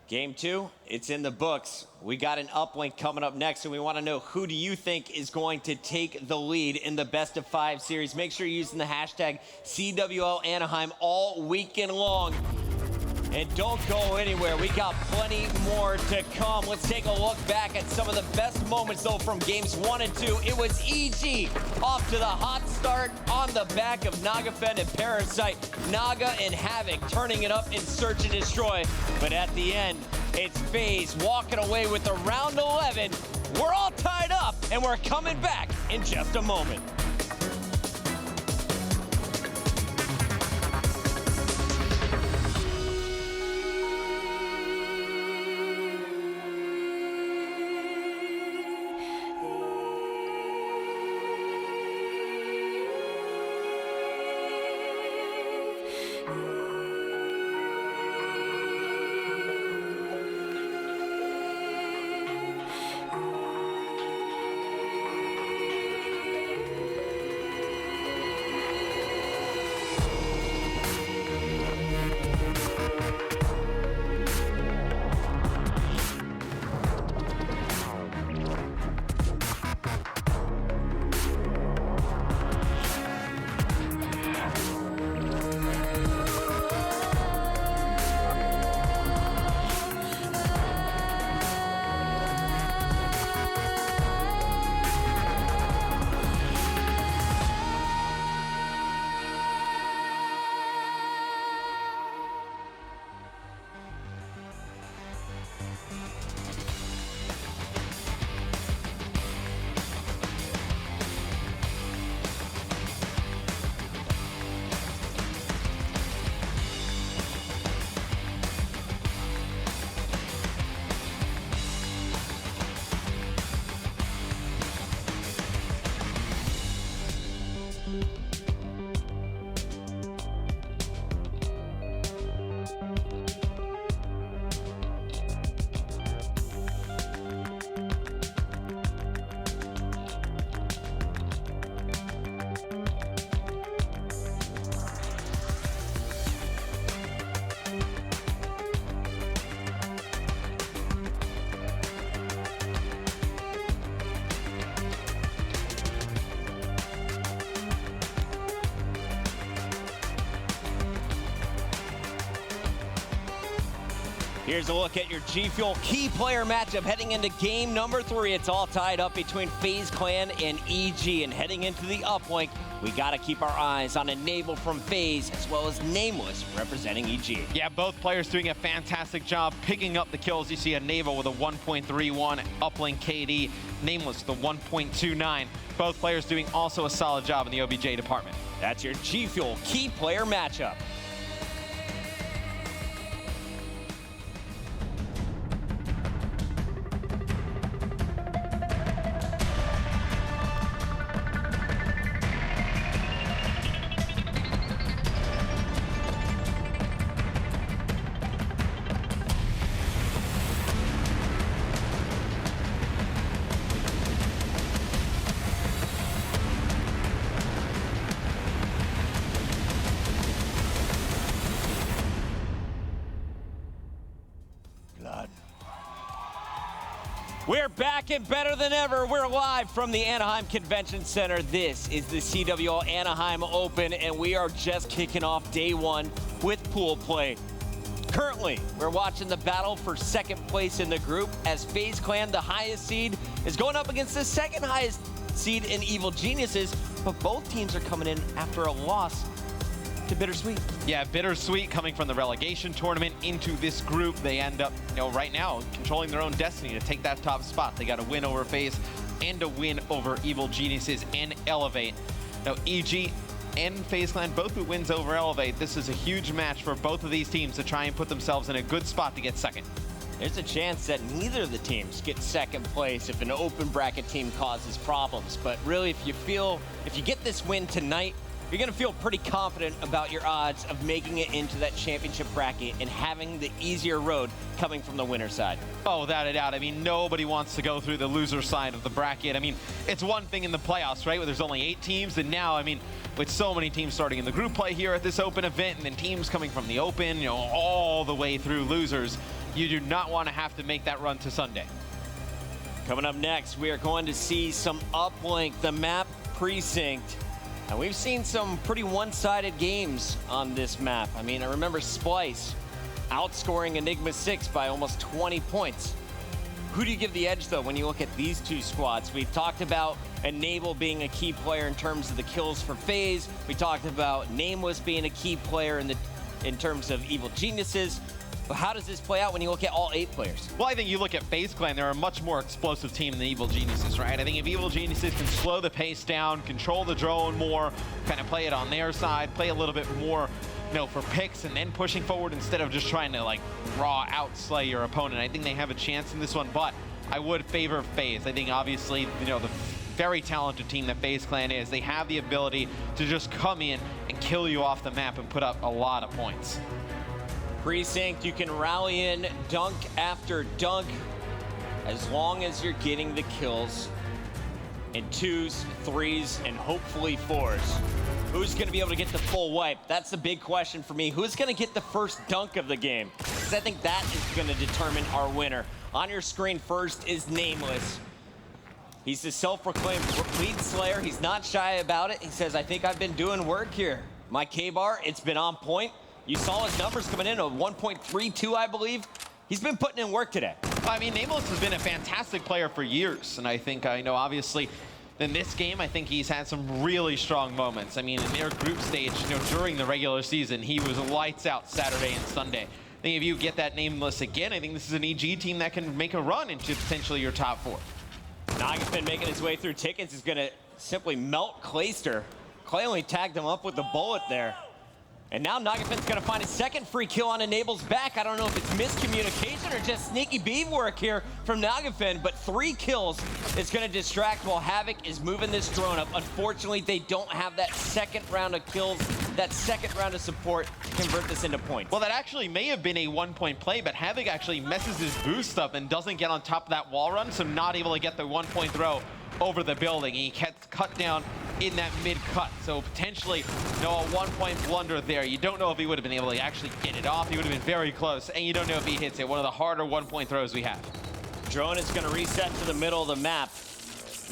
Game 2, it's in the books. We got an uplink coming up next, and we want to know, who do you think is going to take the lead in the best of 5 series? Make sure you're using the hashtag CWL Anaheim all weekend long. And don't go anywhere. We got plenty more to come. Let's take a look back at some of the best moments, though, from games 1 and 2. It was EG off to the hot start on the back of Nagafen and Parasite. Naga and Havoc turning it up in Search and Destroy. But at the end, it's FaZe walking away with a round 11. We're all tied up, and we're coming back in just a moment. Here's a look at your G Fuel key player matchup heading into game number 3. It's all tied up between FaZe Clan and EG. And heading into the uplink, we got to keep our eyes on Enable from FaZe as well as Nameless representing EG. Yeah, both players doing a fantastic job picking up the kills. You see Enable with a 1.31 uplink KD, Nameless the 1.29. Both players doing also a solid job in the OBJ department. That's your G Fuel key player matchup. We're back and better than ever. We're live from the Anaheim Convention Center. This is the CWL Anaheim Open, and we are just kicking off day 1 with pool play. Currently, we're watching the battle for second place in the group as FaZe Clan, the highest seed, is going up against the second highest seed in Evil Geniuses, but both teams are coming in after a loss to Bittersweet. Yeah, Bittersweet coming from the relegation tournament into this group. They end up, right now controlling their own destiny to take that top spot. They got a win over FaZe and a win over Evil Geniuses and Elevate. Now, EG and FaZe Clan both with wins over Elevate. This is a huge match for both of these teams to try and put themselves in a good spot to get second. There's a chance that neither of the teams get second place if an open bracket team causes problems. But really, if you get this win tonight, you're going to feel pretty confident about your odds of making it into that championship bracket and having the easier road coming from the winner side. Oh, without a doubt. I mean, nobody wants to go through the loser side of the bracket. I mean, it's one thing in the playoffs, right, where there's only 8 teams, and now, I mean, with so many teams starting in the group play here at this open event, and then teams coming from the open, all the way through losers, you do not want to have to make that run to Sunday. Coming up next, we are going to see some Uplink, the map Precinct. And we've seen some pretty one-sided games on this map. I mean, I remember Splice outscoring Enigma 6 by almost 20 points. Who do you give the edge, though, when you look at these two squads? We've talked about Enable being a key player in terms of the kills for FaZe. We talked about Nameless being a key player in terms of Evil Geniuses. But how does this play out when you look at all 8 players? Well, I think you look at FaZe Clan, they're a much more explosive team than Evil Geniuses, right? I think if Evil Geniuses can slow the pace down, control the drone more, kind of play it on their side, play a little bit more, for picks and then pushing forward instead of just trying to, raw outslay your opponent. I think they have a chance in this one, but I would favor FaZe. I think, obviously, the very talented team that FaZe Clan is, they have the ability to just come in and kill you off the map and put up a lot of points. Precinct, you can rally in dunk after dunk as long as you're getting the kills in 2s, 3s, and hopefully 4s. Who's going to be able to get the full wipe? That's the big question for me. Who's going to get the first dunk of the game? Because I think that is going to determine our winner. On your screen first is Nameless. He's the self-proclaimed lead slayer. He's not shy about it. He says, I think I've been doing work here. My K-bar, it's been on point. You saw his numbers coming in, a 1.32, I believe. He's been putting in work today. I mean, Nameless has been a fantastic player for years, and I think, obviously, in this game, I think he's had some really strong moments. I mean, in their group stage, during the regular season, he was lights out Saturday and Sunday. I think if you get that Nameless again, I think this is an EG team that can make a run into potentially your top 4. Nagafin making his way through tickets is going to simply melt Clayster. Clay only tagged him up with the bullet there. And now Nagafin's going to find his second free kill on Enable's back. I don't know if it's miscommunication or just sneaky beam work here from Nagafin, but 3 kills is going to distract while Havoc is moving this drone up. Unfortunately, they don't have that second round of kills, that second round of support to convert this into points. Well, that actually may have been a 1-point play, but Havoc actually messes his boost up and doesn't get on top of that wall run, so not able to get the 1-point throw over the building. He gets cut down in that mid-cut, so potentially, a 1-point blunder there. You don't know if he would have been able to actually get it off. He would have been very close, and you don't know if he hits it. One of the harder 1-point throws we have. Drone is going to reset to the middle of the map.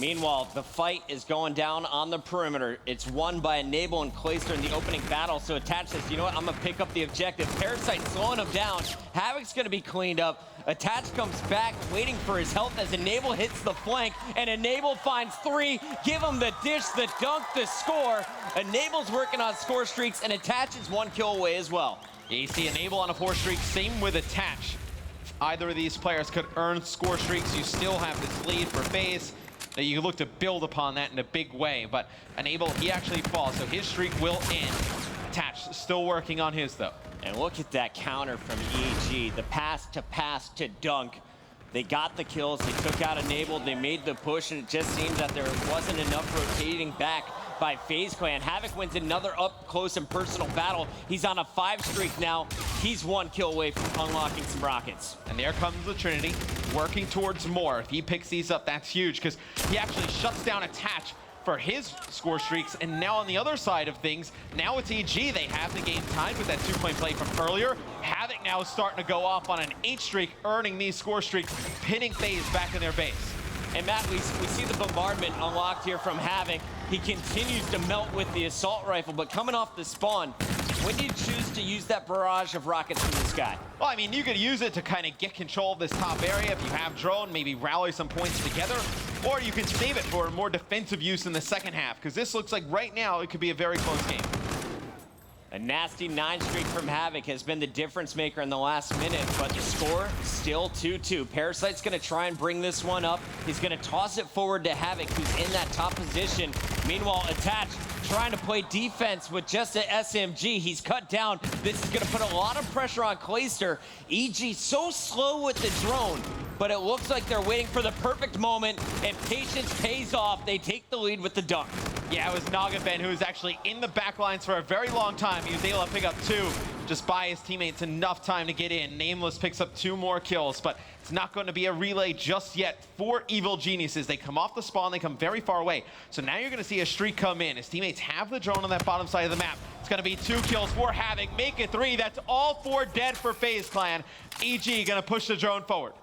Meanwhile, the fight is going down on the perimeter. It's won by Enable and Clayster in the opening battle. So Attach says, you know what, I'm gonna pick up the objective. Parasite slowing him down. Havoc's gonna be cleaned up. Attach comes back, waiting for his health as Enable hits the flank, and Enable finds 3. Give him the dish, the dunk, the score. Enable's working on score streaks, and Attach is 1 kill away as well. Yeah, you see Enable on a 4 streak, same with Attach. If either of these players could earn score streaks, you still have this lead for FaZe. That you look to build upon that in a big way, but Enable, he actually falls, so his streak will end. Attach, still working on his though. And look at that counter from EG, the pass to dunk. They got the kills, they took out Enable, they made the push, and it just seems that there wasn't enough rotating back by FaZe Clan. Havoc wins another up close and personal battle. He's on a 5 streak now. He's 1 kill away from unlocking some rockets. And there comes the Trinity, working towards more. If he picks these up, that's huge, because he actually shuts down Attach for his score streaks. And now on the other side of things, now it's EG. They have the game tied with that 2-point play from earlier. Havoc now is starting to go off on an 8 streak, earning these score streaks, pinning FaZe back in their base. And Matt, we see the bombardment unlocked here from Havoc. He continues to melt with the assault rifle, but coming off the spawn, when do you choose to use that barrage of rockets from the sky? Well, I mean, you could use it to kind of get control of this top area if you have drone, maybe rally some points together, or you can save it for more defensive use in the second half, because this looks like right now it could be a very close game. A nasty 9 streak from Havoc has been the difference maker in the last minute, but the score still 2-2. Parasite's gonna try and bring this one up. He's gonna toss it forward to Havoc, who's in that top position. Meanwhile, Attach trying to play defense with just an SMG. He's cut down. This is gonna put a lot of pressure on Clayster. EG so slow with the drone, but it looks like they're waiting for the perfect moment, and patience pays off. They take the lead with the dunk. Yeah, it was Nagaben who was actually in the back lines for a very long time. He was able to pick up 2, just buy his teammates enough time to get in. Nameless picks up 2 more kills, but it's not going to be a relay just yet for Evil Geniuses. They come off the spawn, they come very far away. So now you're going to see a streak come in. His teammates have the drone on that bottom side of the map. It's going to be 2 kills for Havoc, make it 3. That's all 4 dead for FaZe Clan. EG going to push the drone forward.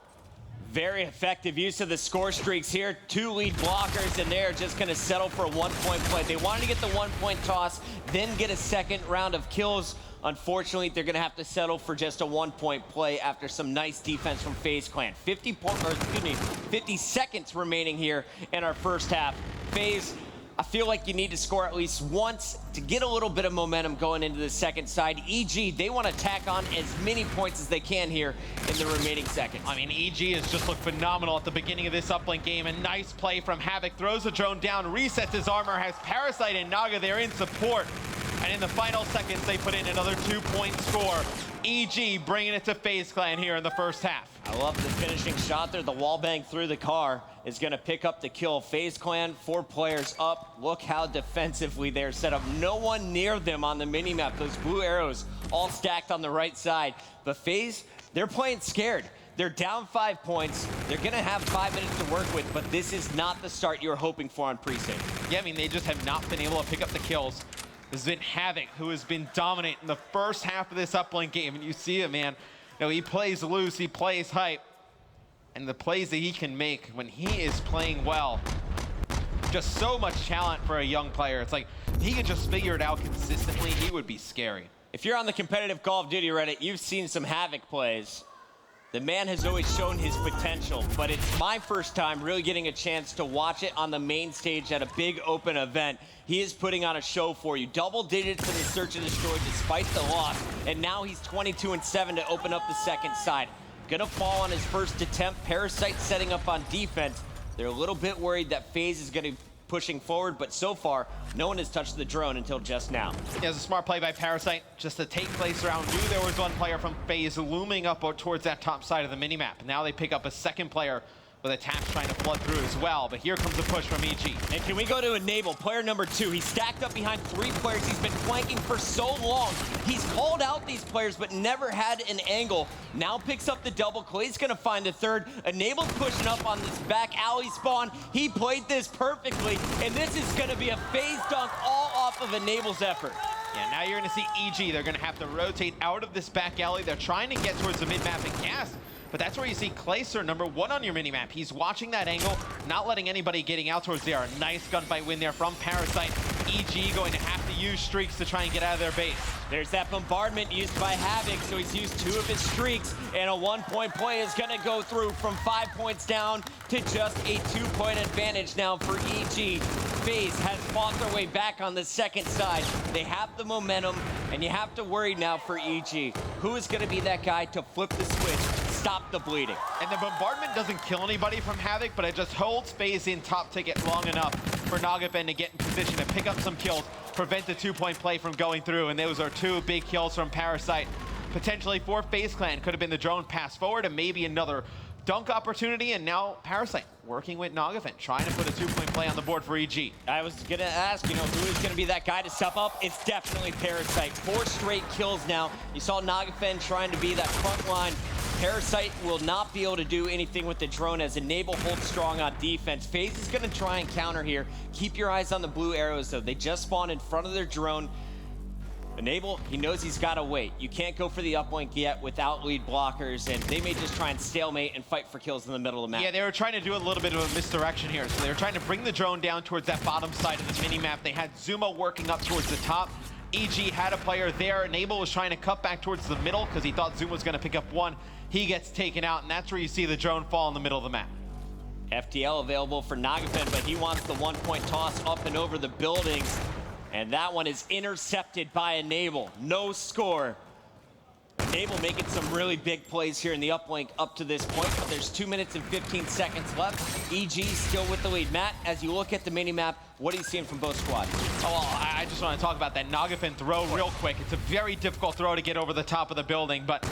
Very effective use of the score streaks here. 2 lead blockers, and they're just going to settle for a 1-point play. They wanted to get the 1-point toss, then get a second round of kills. Unfortunately, they're going to have to settle for just a 1-point play after some nice defense from FaZe Clan. 50 seconds remaining here in our first half. FaZe, I feel like you need to score at least once to get a little bit of momentum going into the second side. EG, they want to tack on as many points as they can here in the remaining seconds. I mean, EG has just looked phenomenal at the beginning of this uplink game. A nice play from Havoc, throws the drone down, resets his armor, has Parasite and Naga there in support. And in the final seconds, they put in another 2-point score. EG bringing it to FaZe Clan here in the first half. I love the finishing shot there. The wall bang through the car is going to pick up the kill. FaZe Clan, 4 players up. Look how defensively they're set up. No one near them on the minimap. Those blue arrows all stacked on the right side. But FaZe, they're playing scared. They're down 5 points. They're going to have 5 minutes to work with, but this is not the start you're hoping for on pre-save. Yeah, I mean, they just have not been able to pick up the kills. This has been Havoc, who has been dominant in the first half of this uplink game. And you see it, man. You know, he plays loose, he plays hype. And the plays that he can make when he is playing well. Just so much talent for a young player. It's like, if he could just figure it out consistently, he would be scary. If you're on the competitive Call of Duty Reddit, you've seen some Havoc plays. The man has always shown his potential, but it's my first time really getting a chance to watch it on the main stage at a big open event. He is putting on a show for you. Double digits in the search and destroy despite the loss, and now he's 22-7 to open up the second side. Gonna fall on his first attempt. Parasite setting up on defense. They're a little bit worried that FaZe is gonna be pushing forward, but so far, no one has touched the drone until just now. Yeah, it was a smart play by Parasite just to take place around. Knew there was one player from FaZe looming up towards that top side of the minimap. Now they pick up a second player with Attach trying to flood through as well, but here comes a push from EG. And can we go to Enable, player number 2? He's stacked up behind 3 players. He's been flanking for so long. He's called out these players, but never had an angle. Now picks up the double. Clay's gonna find the third. Enable's pushing up on this back alley spawn. He played this perfectly, and this is gonna be a FaZe dunk all off of Enable's effort. Yeah, now you're gonna see EG. They're gonna have to rotate out of this back alley. They're trying to get towards the mid-map and gas. But that's where you see Clayster, number 1 on your minimap. He's watching that angle, not letting anybody getting out towards there. A nice gunfight win there from Parasite. EG going to have to use streaks to try and get out of their base. There's that bombardment used by Havoc, so he's used 2 of his streaks, and a 1-point play is going to go through from 5 points down to just a 2-point advantage now for EG. FaZe has fought their way back on the second side. They have the momentum, and you have to worry now for EG. Who is going to be that guy to flip the switch, stop the bleeding? And the bombardment doesn't kill anybody from Havoc, but it just holds FaZe in top ticket long enough for Nagafen to get in position to pick up some kills, prevent the 2-point play from going through, and those are 2 big kills from Parasite. Potentially for FaZe Clan, could have been the drone pass forward and maybe another dunk opportunity, and now Parasite working with Nagafen, trying to put a 2-point play on the board for EG. I was gonna ask, who is gonna be that guy to step up? It's definitely Parasite. 4 straight kills now. You saw Nagafen trying to be that front line. Parasite will not be able to do anything with the drone as Enable holds strong on defense. FaZe is gonna try and counter here. Keep your eyes on the blue arrows though. They just spawned in front of their drone. Enable, he knows he's got to wait. You can't go for the uplink yet without lead blockers, and they may just try and stalemate and fight for kills in the middle of the map. Yeah, they were trying to do a little bit of a misdirection here. So they were trying to bring the drone down towards that bottom side of the mini-map. They had Zuma working up towards the top. EG had a player there. Enable was trying to cut back towards the middle because he thought Zuma was going to pick up 1. He gets taken out, and that's where you see the drone fall in the middle of the map. FTL available for Nagafen, but he wants the 1-point toss up and over the buildings. And that one is intercepted by Enable. No score. Enable making some really big plays here in the uplink up to this point, but there's 2 minutes and 15 seconds left. EG still with the lead. Matt, as you look at the mini-map, what are you seeing from both squads? Oh, well, I just want to talk about that Nagafen throw real quick. It's a very difficult throw to get over the top of the building, but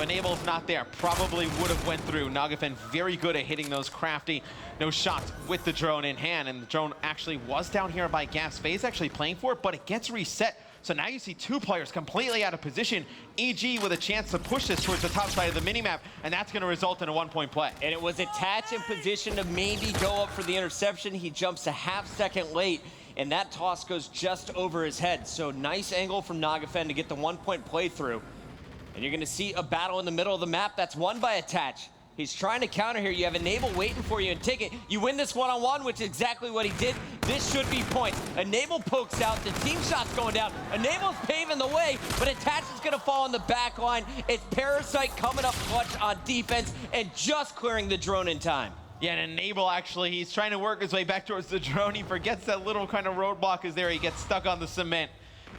Enable's not there. Probably would have went through. Nagafen very good at hitting those crafty shots with the drone in hand, and the drone actually was down here by Gas. FaZe actually playing for it, but it gets reset. So now you see 2 players completely out of position. EG with a chance to push this towards the top side of the minimap, and that's going to result in a 1-point play. And it was attached in position to maybe go up for the interception. He jumps a half-second late, and that toss goes just over his head. So nice angle from Nagafen to get the 1-point play through. And you're going to see a battle in the middle of the map that's won by Attach. He's trying to counter here. You have Enable waiting for you and take it. You win this one-on-one, which is exactly what he did. This should be points. Enable pokes out. The team shot's going down. Enable's paving the way, but Attach is going to fall on the back line. It's Parasite coming up clutch on defense and just clearing the drone in time. Yeah, and Enable actually, he's trying to work his way back towards the drone. He forgets that little kind of roadblock is there. He gets stuck on the cement.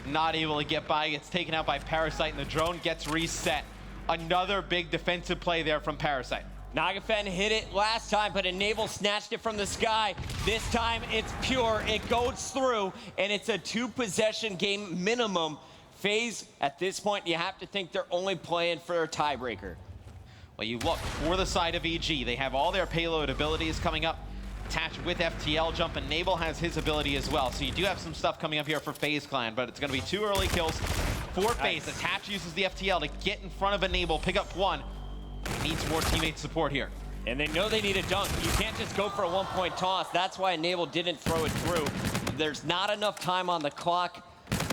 Not able to get by. Gets taken out by Parasite, and the drone gets reset. Another big defensive play there from Parasite. Nagafen hit it last time, but Enable snatched it from the sky. This time, it's pure. It goes through, and it's a 2-possession game minimum. FaZe, at this point, you have to think they're only playing for a tiebreaker. Well, you look for the side of EG. They have all their payload abilities coming up. Attach with FTL jump. Enable has his ability as well. So you do have some stuff coming up here for FaZe Clan, but it's going to be 2 early kills for FaZe. Attach uses the FTL to get in front of Enable, pick up 1. Needs more teammate support here. And they know they need a dunk. You can't just go for a 1-point toss. That's why Enable didn't throw it through. There's not enough time on the clock.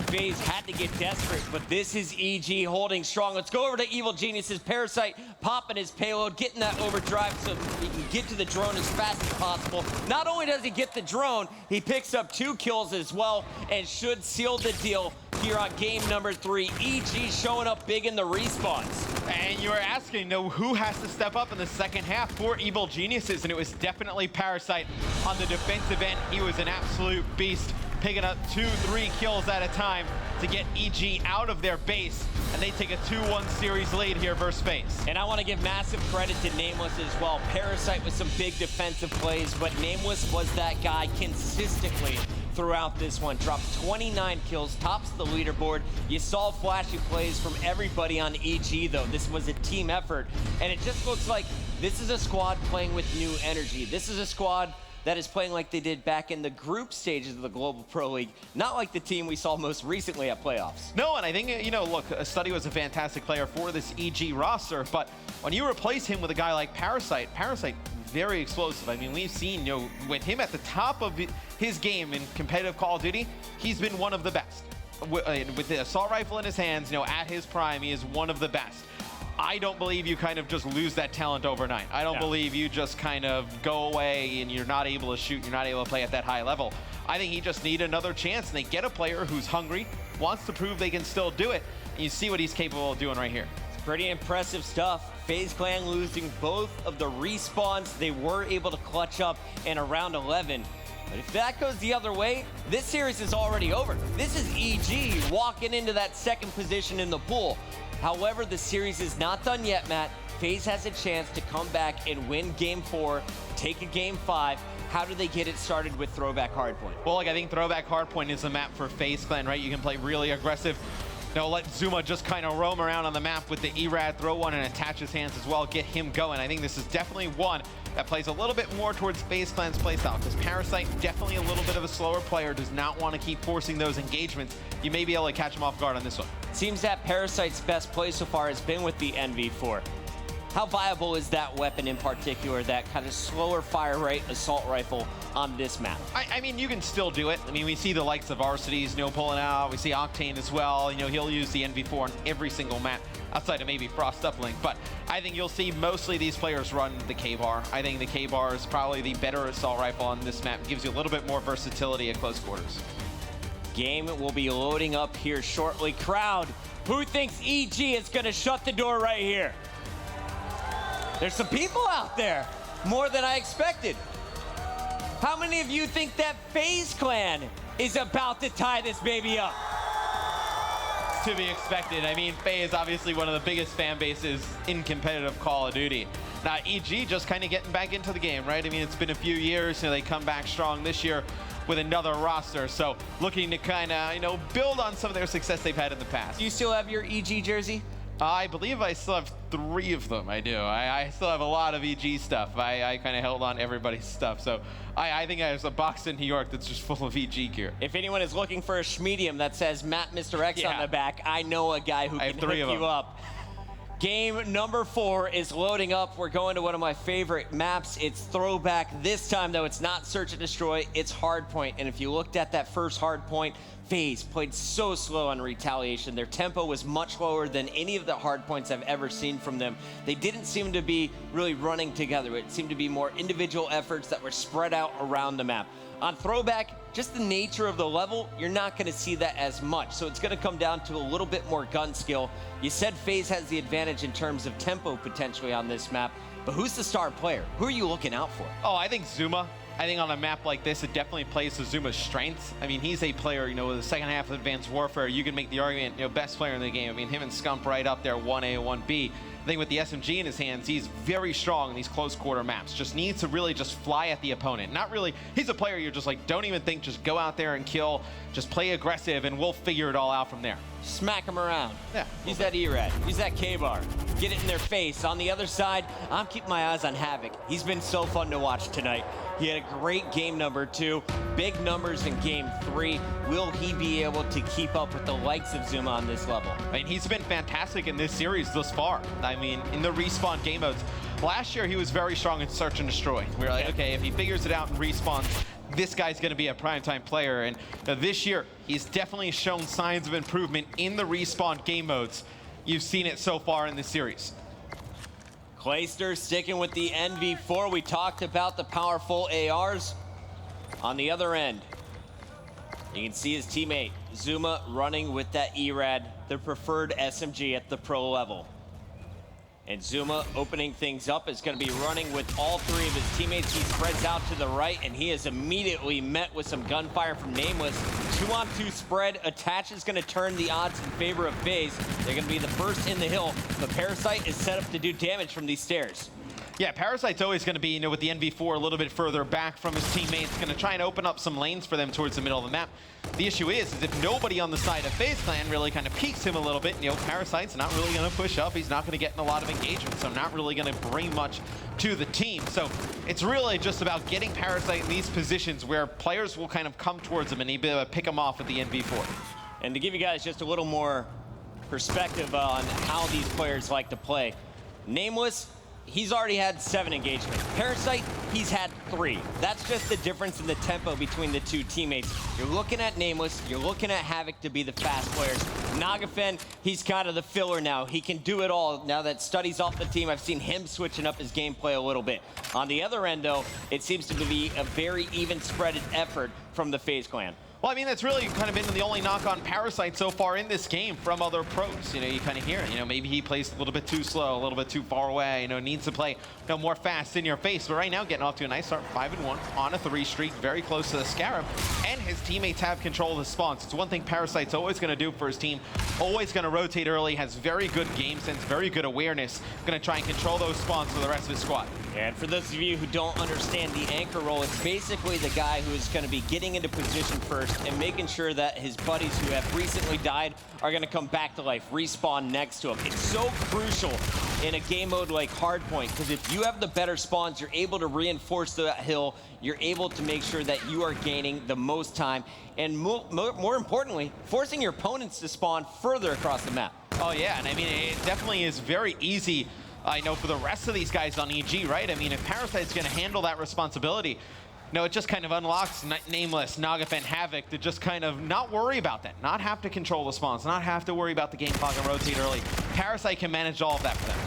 FaZe had to get desperate, but this is EG holding strong. Let's go over to Evil Geniuses. Parasite popping his payload, getting that overdrive so he can get to the drone as fast as possible. Not only does he get the drone, he picks up 2 kills as well and should seal the deal here on game number 3. EG showing up big in the respawns. And you were asking, who has to step up in the second half for Evil Geniuses, and it was definitely Parasite on the defensive end. He was an absolute beast, picking up 2-3 kills at a time to get EG out of their base, and they take a 2-1 series lead here versus FaZe. And I want to give massive credit to Nameless as well. Parasite with some big defensive plays, but Nameless was that guy consistently throughout this one. Dropped 29 kills, tops the leaderboard. You saw flashy plays from everybody on EG, though. This was a team effort, and it just looks like this is a squad playing with new energy. This is a squad that is playing like they did back in the group stages of the Global Pro League, not like the team we saw most recently at playoffs. No, and I think, look, Study was a fantastic player for this EG roster, but when you replace him with a guy like Parasite, very explosive. I mean, we've seen, with him at the top of his game in competitive Call of Duty, he's been one of the best. With the assault rifle in his hands, at his prime, he is one of the best. I don't believe you kind of just lose that talent overnight. I don't believe you just kind of go away and you're not able to shoot, you're not able to play at that high level. I think he just need another chance, and they get a player who's hungry, wants to prove they can still do it, and you see what he's capable of doing right here. It's pretty impressive stuff. FaZe Clan losing both of the respawns they were able to clutch up in around 11. But if that goes the other way, this series is already over. This is EG walking into that second position in the pool. However, the series is not done yet, Matt. FaZe has a chance to come back and win Game 4, take a Game 5. How do they get it started with Throwback Hardpoint? Well, like, I think Throwback Hardpoint is the map for FaZe Clan, right? You can play really aggressive. Let Zuma just kind of roam around on the map with the ERAD, throw one and attach his hands as well, get him going. I think this is definitely one that plays a little bit more towards FaZe Clan's playstyle, because Parasite, definitely a little bit of a slower player, does not want to keep forcing those engagements. You may be able to catch him off guard on this one. Seems that Parasite's best play so far has been with the NV4. How viable is that weapon in particular, that kind of slower fire rate assault rifle on this map? I mean, you can still do it. I mean, we see the likes of Varsities, pulling out. We see Octane as well. He'll use the NV4 on every single map, outside of maybe Frost Uplink. But I think you'll see mostly these players run the K-Bar. I think the K-Bar is probably the better assault rifle on this map. It gives you a little bit more versatility at close quarters. Game will be loading up here shortly. Crowd, who thinks EG is going to shut the door right here? There's some people out there, more than I expected. How many of you think that FaZe Clan is about to tie this baby up? To be expected. I mean, FaZe is obviously one of the biggest fan bases in competitive Call of Duty. Now, EG just kind of getting back into the game, right? I mean, it's been a few years, they come back strong this year with another roster. So looking to kind of, build on some of their success they've had in the past. Do you still have your EG jersey? I believe I still have 3 of them. I do. I still have a lot of EG stuff. I kind of held on to everybody's stuff. So I think there's a box in New York that's just full of EG gear. If anyone is looking for a schmedium that says Matt Mr. X on the back, I know a guy who can hook you up. Game number 4 is loading up. We're going to one of my favorite maps. It's Throwback. This time, though, it's not Search and Destroy. It's Hardpoint. And if you looked at that first Hardpoint, FaZe played so slow on Retaliation. Their tempo was much lower than any of the Hardpoints I've ever seen from them. They didn't seem to be really running together. It seemed to be more individual efforts that were spread out around the map. On Throwback, just the nature of the level, you're not going to see that as much. So it's going to come down to a little bit more gun skill. You said FaZe has the advantage in terms of tempo potentially on this map, but who's the star player? Who are you looking out for? Oh, I think Zuma. I think on a map like this, it definitely plays to Zuma's strengths. I mean, he's a player, with the second half of Advanced Warfare, you can make the argument, best player in the game. I mean, him and Scump right up there, 1A, 1B. I think with the SMG in his hands, he's very strong in these close quarter maps. Just needs to really just fly at the opponent. Not really, he's a player you're just like, don't even think, just go out there and kill, just play aggressive, and we'll figure it all out from there. Smack him around. Yeah. Use that ERAD. Use that K-Bar. Get it in their face. On the other side, I'm keeping my eyes on Havoc. He's been so fun to watch tonight. He had a great game number 2, big numbers in game 3. Will he be able to keep up with the likes of Zuma on this level? I mean, he's been fantastic in this series thus far. I mean, in the respawn game modes. Last year, he was very strong in Search and Destroy. We were like, okay, if he figures it out and respawns, this guy's going to be a primetime player. And this year, he's definitely shown signs of improvement in the respawn game modes. You've seen it so far in this series. Clayster sticking with the NV4. We talked about the powerful ARs. On the other end, you can see his teammate, Zuma, running with that ERAD, the preferred SMG at the pro level. And Zuma opening things up is going to be running with all 3 of his teammates. He spreads out to the right, and he is immediately met with some gunfire from Nameless. 2-on-2 spread. Attach is going to turn the odds in favor of FaZe. They're going to be the first in the hill, but Parasite is set up to do damage from these stairs. Yeah, Parasite's always going to be, with the NV4 a little bit further back from his teammates, going to try and open up some lanes for them towards the middle of the map. The issue is if nobody on the side of FaZe Clan really kind of peeks him a little bit, Parasite's not really going to push up. He's not going to get in a lot of engagement, so not really going to bring much to the team. So it's really just about getting Parasite in these positions where players will kind of come towards him and he'll be able to pick him off with the NV4. And to give you guys just a little more perspective on how these players like to play, Nameless, he's already had 7 engagements. Parasite, he's had 3. That's just the difference in the tempo between the two teammates. You're looking at Nameless, you're looking at Havoc to be the fast players. Nagafen, he's kind of the filler now. He can do it all. Now that Study's off the team, I've seen him switching up his gameplay a little bit. On the other end, though, it seems to be a very even spreaded effort from the FaZe clan. Well, I mean, that's really kind of been the only knock on Parasite so far in this game from other pros. You know, you kind of hear it. You know, maybe he plays a little bit too slow, a little bit too far away. You know, needs to play more fast in your face. But right now, getting off to a nice start, 5-1 on a 3 streak, very close to the Scarab. And his teammates have control of the spawns. It's one thing Parasite's always going to do for his team. Always going to rotate early, has very good game sense, very good awareness. Going to try and control those spawns for the rest of his squad. And for those of you who don't understand the anchor role, it's basically the guy who is going to be getting into position first and making sure that his buddies who have recently died are going to come back to life, respawn next to him. It's so crucial in a game mode like Hardpoint, because if you have the better spawns, you're able to reinforce that hill, you're able to make sure that you are gaining the most time, and more importantly, forcing your opponents to spawn further across the map. Oh yeah, and I mean, it definitely is very easy, I know, for the rest of these guys on EG, right? I mean, if Parasite's going to handle that responsibility, no, it just kind of unlocks Nameless, Nagafen, Havoc to just kind of not worry about that, not have to control the spawns, not have to worry about the game clock and rotate early. Parasite can manage all of that for them.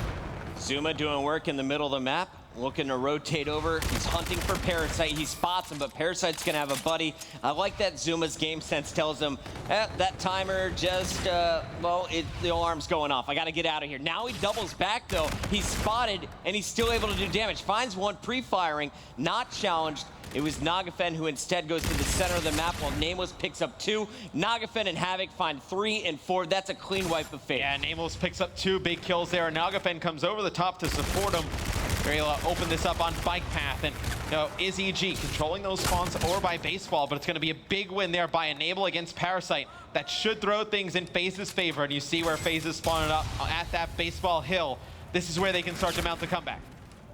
Zuma doing work in the middle of the map, looking to rotate over. He's hunting for Parasite. He spots him, but Parasite's going to have a buddy. I like that Zuma's game sense tells him, that timer just, well, the alarm's going off. I got to get out of here. Now he doubles back, though. He's spotted, and he's still able to do damage. Finds one pre-firing, not challenged. It was Nagafen who instead goes to the center of the map while Nameless picks up 2. Nagafen and Havoc find 3 and 4. That's a clean wipe of FaZe. Yeah, Nameless picks up 2 big kills there. Nagafen comes over the top to support him. They're able to open this up on Bike Path. And, you know, is EG controlling those spawns or by baseball? But it's going to be a big win there by Enable against Parasite. That should throw things in FaZe's favor. And you see where FaZe is spawning up at that baseball hill. This is where they can start to mount the comeback.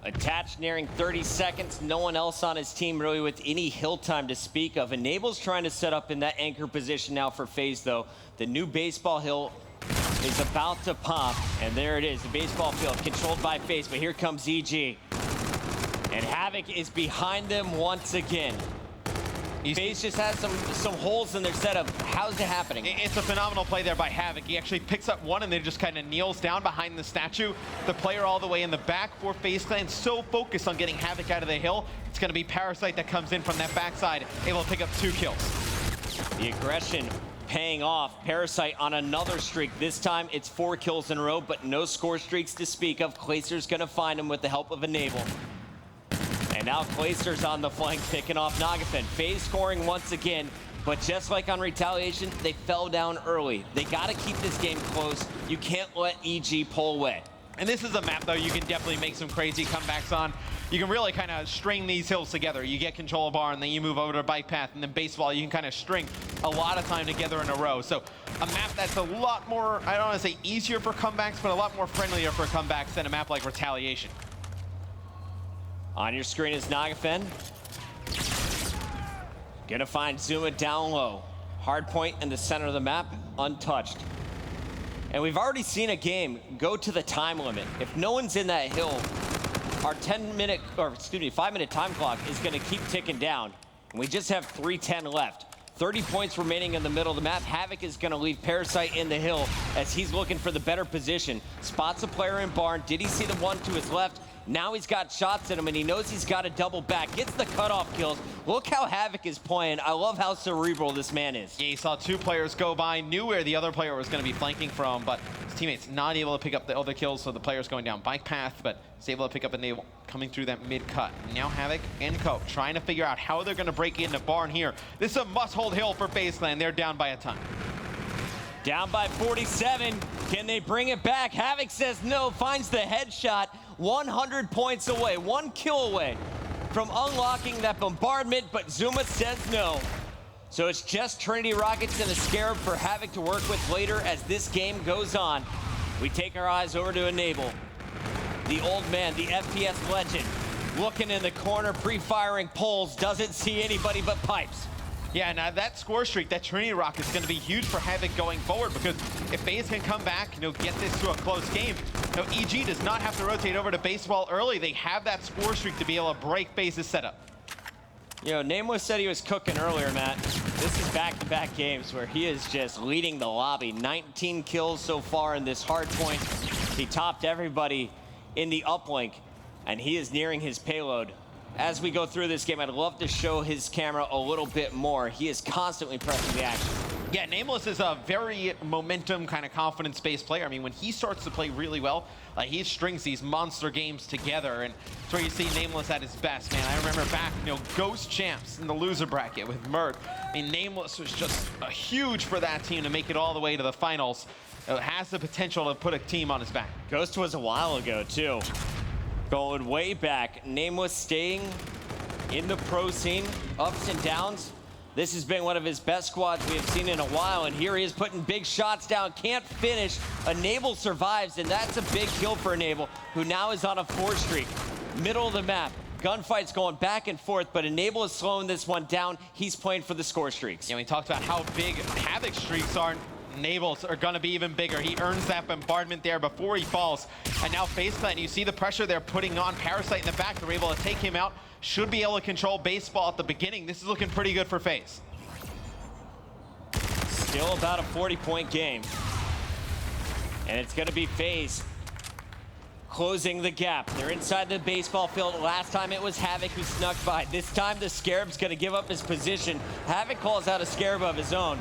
Attached, nearing 30 seconds. No one else on his team really with any hill time to speak of. Enable's trying to set up in that anchor position now for FaZe, though. The new baseball hill is about to pop, and there it is, the baseball field controlled by FaZe, but here comes EG. And Havoc is behind them once again. FaZe just has some holes in their setup. How's it happening? It's a phenomenal play there by Havoc. He actually picks up one and then just kind of kneels down behind the statue. The player all the way in the back for FaZe Clan, so focused on getting Havoc out of the hill. It's going to be Parasite that comes in from that backside, able to pick up 2 kills. The aggression paying off. Parasite on another streak. This time it's 4 kills in a row, but no score streaks to speak of. Clayster's going to find him with the help of Enable. And now Clayster's on the flank, picking off Nagafen. FaZe scoring once again, but just like on Retaliation, they fell down early. They got to keep this game close. You can't let EG pull away. And this is a map, though, you can definitely make some crazy comebacks on. You can really kind of string these hills together. You get control of bar, and then you move over to Bike Path, and then baseball, you can kind of string a lot of time together in a row. So a map that's a lot more, I don't want to say easier for comebacks, but a lot more friendlier for comebacks than a map like Retaliation. On your screen is Nagafen. Gonna find Zuma down low. Hardpoint in the center of the map, untouched. And we've already seen a game go to the time limit. If no one's in that hill, our 5-minute time clock is gonna keep ticking down. And we just have 3:10 left. 30 points remaining in the middle of the map. Havoc is gonna leave Parasite in the hill as he's looking for the better position. Spots a player in barn. Did he see the one to his left? Now he's got shots at him, and he knows he's got to double back. Gets the cutoff kills. Look how Havoc is playing. I love how cerebral this man is. Yeah, he saw 2 players go by, knew where the other player was going to be flanking from, but his teammate's not able to pick up the other kills, so the player's going down Bike Path, but he's able to pick up a Enable coming through that mid-cut. Now Havoc and Co trying to figure out how they're going to break into barn here. This is a must-hold hill for FaZe Clan. They're down by a ton. Down by 47. Can they bring it back? Havoc says no, finds the headshot. 100 points away, 1 kill away from unlocking that bombardment, but Zuma says no. So it's just Trinity Rockets and a Scarab for Havoc to work with later as this game goes on. We take our eyes over to Enable. The old man, the FPS legend, looking in the corner, pre-firing poles, doesn't see anybody but pipes. Yeah, now that score streak, that Trinity Rock is going to be huge for Havoc going forward, because if FaZe can come back, get this to a close game, EG does not have to rotate over to baseball early. They have that score streak to be able to break FaZe's setup. Nameless said he was cooking earlier, Matt. This is back-to-back games where he is just leading the lobby. 19 kills so far in this Hardpoint. He topped everybody in the Uplink, and he is nearing his payload. As we go through this game, I'd love to show his camera a little bit more. He is constantly pressing the action. Yeah, Nameless is a very momentum kind of confidence-based player. I mean, when he starts to play really well, he strings these monster games together, and it's where you see Nameless at his best, man. I remember back, Ghost champs in the loser bracket with Merc. I mean, Nameless was just huge for that team to make it all the way to the finals. It has the potential to put a team on his back. Ghost was a while ago, too. Going way back, Nameless staying in the pro scene, ups and downs. This has been one of his best squads we have seen in a while, and here he is putting big shots down, can't finish. Enable survives, and that's a big kill for Enable, who now is on a 4 streak. Middle of the map, gunfights going back and forth, but Enable is slowing this one down. He's playing for the score streaks. Yeah, we talked about how big Havoc streaks are. Enables are going to be even bigger. He earns that bombardment there before he falls. And now FaZe Clan, you see the pressure they're putting on Parasite in the back. They're able to take him out. Should be able to control baseball at the beginning. This is looking pretty good for FaZe. Still about a 40-point game. And it's going to be FaZe closing the gap. They're inside the baseball field. Last time it was Havoc who snuck by. This time the Scarab's going to give up his position. Havoc calls out a Scarab of his own.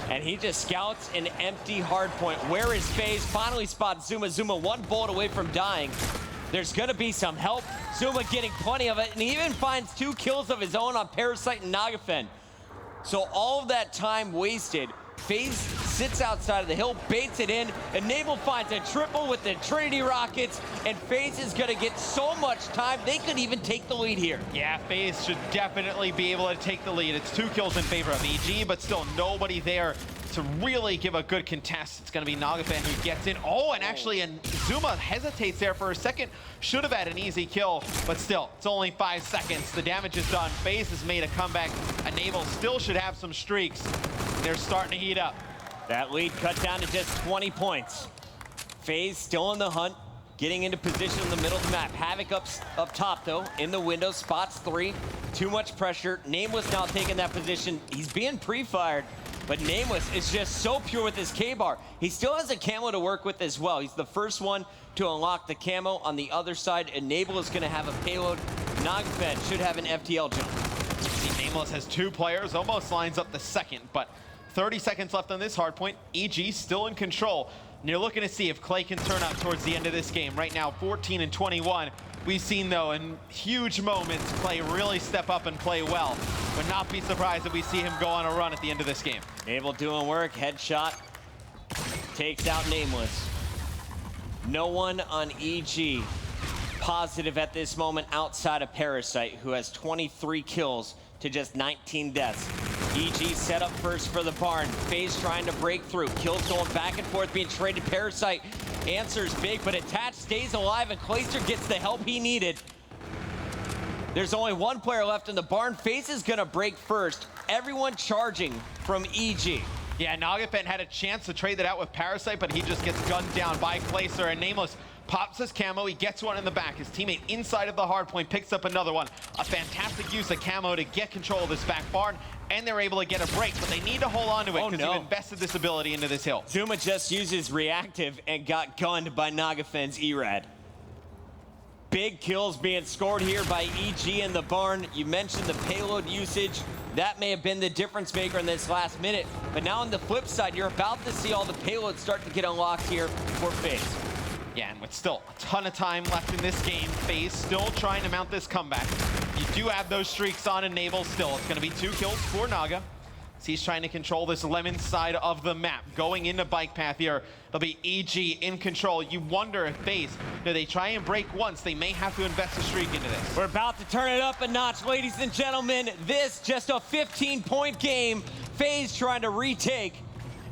And he just scouts an empty Hardpoint. Where is FaZe? Finally spots Zuma. Zuma 1 bullet away from dying. There's going to be some help. Zuma getting plenty of it, and he even finds 2 kills of his own on Parasite and Nagafen. So all of that time wasted. FaZe sits outside of the hill, baits it in. Enable finds a triple with the Trinity Rockets, and FaZe is going to get so much time, they could even take the lead here. Yeah, FaZe should definitely be able to take the lead. It's 2 kills in favor of EG, but still nobody there to really give a good contest. It's going to be Nagafen who gets in. Oh, and actually Zuma hesitates there for a second. Should have had an easy kill, but still, it's only 5 seconds. The damage is done. FaZe has made a comeback. Enable still should have some streaks. They're starting to heat up. That lead cut down to just 20 points. FaZe still in the hunt, getting into position in the middle of the map. Havoc up top, though, in the window, spots 3. Too much pressure. Nameless now taking that position. He's being pre-fired, but Nameless is just so pure with his K-bar. He still has a camo to work with as well. He's the first one to unlock the camo. On the other side, Enable is going to have a payload. Nagafen should have an FTL jump. See, Nameless has 2 players, almost lines up the second, but 30 seconds left on this Hardpoint. EG still in control. And you're looking to see if Clay can turn up towards the end of this game. Right now, 14 and 21. We've seen, though, in huge moments, Clay really step up and play well. Would not be surprised if we see him go on a run at the end of this game. Enable doing work, headshot, takes out Nameless. No one on EG positive at this moment outside of Parasite, who has 23 kills to just 19 deaths. EG set up first for the barn. FaZe trying to break through. Kills going back and forth, being traded. Parasite answers big, but Attached stays alive, and Clayster gets the help he needed. There's only 1 player left in the barn. FaZe is gonna break first. Everyone charging from EG. Yeah, Nagafen had a chance to trade that out with Parasite, but he just gets gunned down by Clayster, and Nameless pops his camo. He gets one in the back. His teammate inside of the Hardpoint picks up another one. A fantastic use of camo to get control of this back barn, and they're able to get a break, but they need to hold on to it because you've invested this ability into this hill. Zuma just uses reactive and got gunned by Nagafen's Erad. Big kills being scored here by EG in the barn. You mentioned the payload usage. That may have been the difference maker in this last minute. But now on the flip side, you're about to see all the payloads start to get unlocked here for FaZe. Yeah, and with still a ton of time left in this game, FaZe still trying to mount this comeback. You do have those streaks on Enable still. It's going to be 2 kills for Naga. So he's trying to control this lemon side of the map. Going into bike path here, it'll be EG in control. You wonder if FaZe, they try and break once, they may have to invest a streak into this. We're about to turn it up a notch, ladies and gentlemen. This just a 15-point game. FaZe trying to retake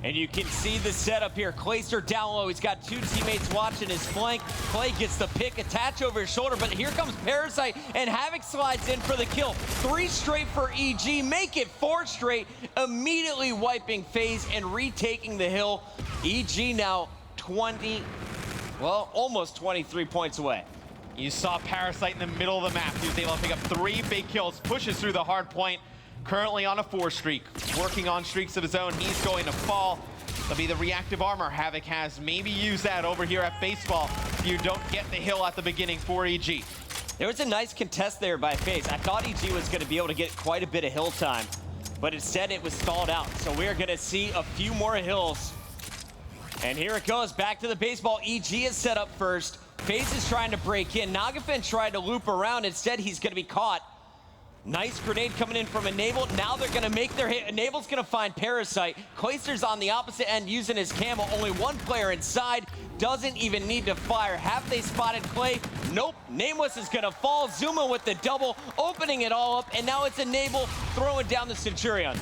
And you can see the setup here. Clayster down low. He's got 2 teammates watching his flank. Clay gets the pick, attach over his shoulder, but here comes Parasite, and Havoc slides in for the kill. 3 straight for EG, make it 4 straight, immediately wiping FaZe and retaking the hill. EG now 20, well, almost 23 points away. You saw Parasite in the middle of the map. He was able to pick up 3 big kills, pushes through the hard point. Currently on a 4 streak, working on streaks of his own. He's going to fall. That'll be the reactive armor Havoc has. Maybe use that over here at Baseball if you don't get the hill at the beginning for EG. There was a nice contest there by FaZe. I thought EG was going to be able to get quite a bit of hill time, but instead it was stalled out. So we're going to see a few more hills. And here it goes, back to the Baseball. EG is set up first. FaZe is trying to break in. Nagafen tried to loop around. Instead, he's going to be caught. Nice grenade coming in from Enable. Now they're going to make their hit. Enable's going to find Parasite. Clayster's on the opposite end using his camo. Only 1 player inside. Doesn't even need to fire. Have they spotted Clay? Nope. Nameless is going to fall. Zuma with the double, opening it all up. And now it's Enable throwing down the Centurion.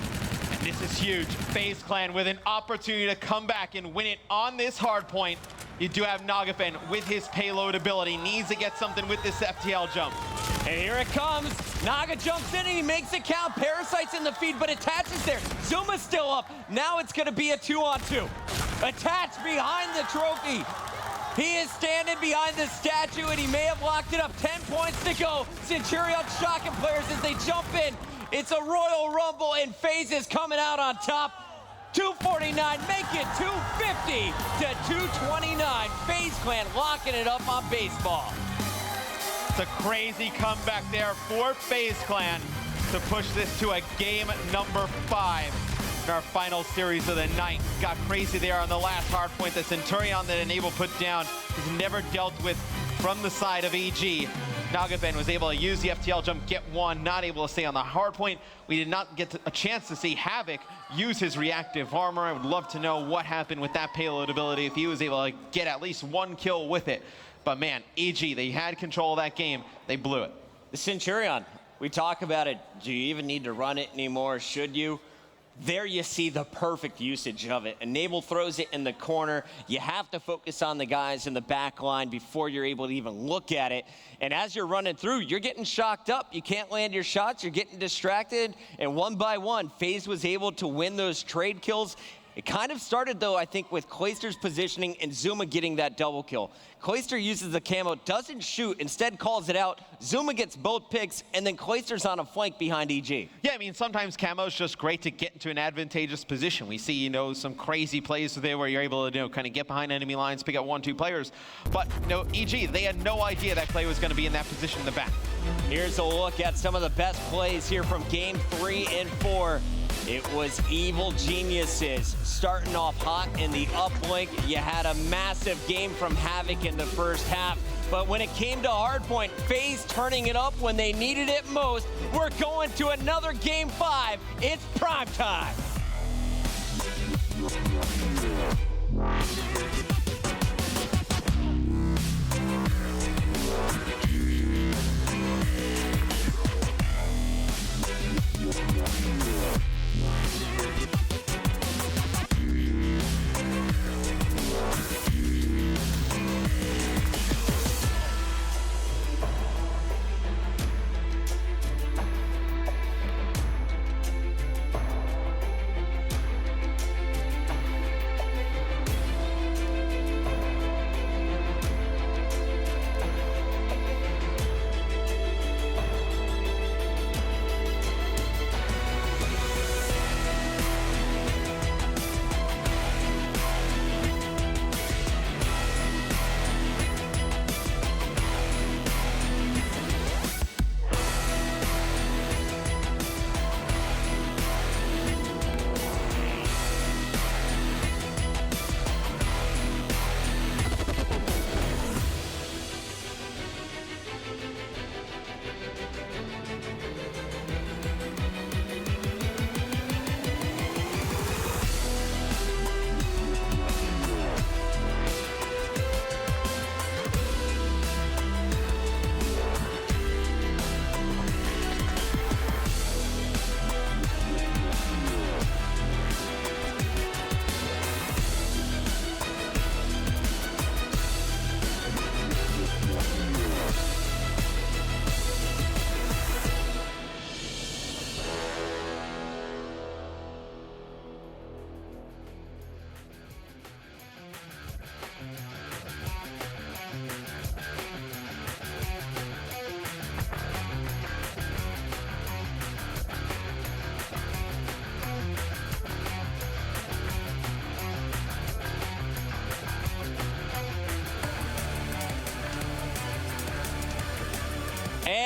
And this is huge. FaZe Clan with an opportunity to come back and win it on this hard point. You do have Nagafen with his payload ability. Needs to get something with this FTL jump. And here it comes. Naga jumps in and he makes it count. Parasite's in the feed, but attaches there. Zuma's still up. Now it's going to be a 2-on-2. Attached behind the trophy. He is standing behind the statue, and he may have locked it up. 10 points to go. Centurion shocking players as they jump in. It's a Royal Rumble, and FaZe is coming out on top. 249, make it 250 to 229. FaZe Clan locking it up on Baseball. It's a crazy comeback there for FaZe Clan to push this to a game number 5 in our final series of the night. Got crazy there on the last hard point. The Centurion that Enable put down is never dealt with from the side of EG. Nagafen was able to use the FTL jump, get 1, not able to stay on the hard point. We did not get a chance to see Havoc use his reactive armor. I would love to know what happened with that payload ability, if he was able to get at least 1 kill with it. But man, EG, they had control of that game. They blew it. The Centurion, we talk about it. Do you even need to run it anymore? Should you? There you see the perfect usage of it. Enable throws it in the corner. You have to focus on the guys in the back line before you're able to even look at it. And as you're running through, you're getting shocked up. You can't land your shots. You're getting distracted. And 1 by 1, FaZe was able to win those trade kills. It kind of started, though, I think, with Clayster's positioning and Zuma getting that double kill. Clayster uses the camo, doesn't shoot, instead calls it out. Zuma gets both picks, and then Clayster's on a flank behind EG. Yeah, I mean, sometimes camo is just great to get into an advantageous position. We see, some crazy plays there where you're able to, kind of get behind enemy lines, pick up 1-2 players. But, EG, they had no idea that Clay was going to be in that position in the back. Here's a look at some of the best plays here from game 3 and 4. It was Evil Geniuses starting off hot in the uplink. You had a massive game from Havoc in the first half. But when it came to Hardpoint, FaZe turning it up when they needed it most. We're going to another game 5. It's prime time.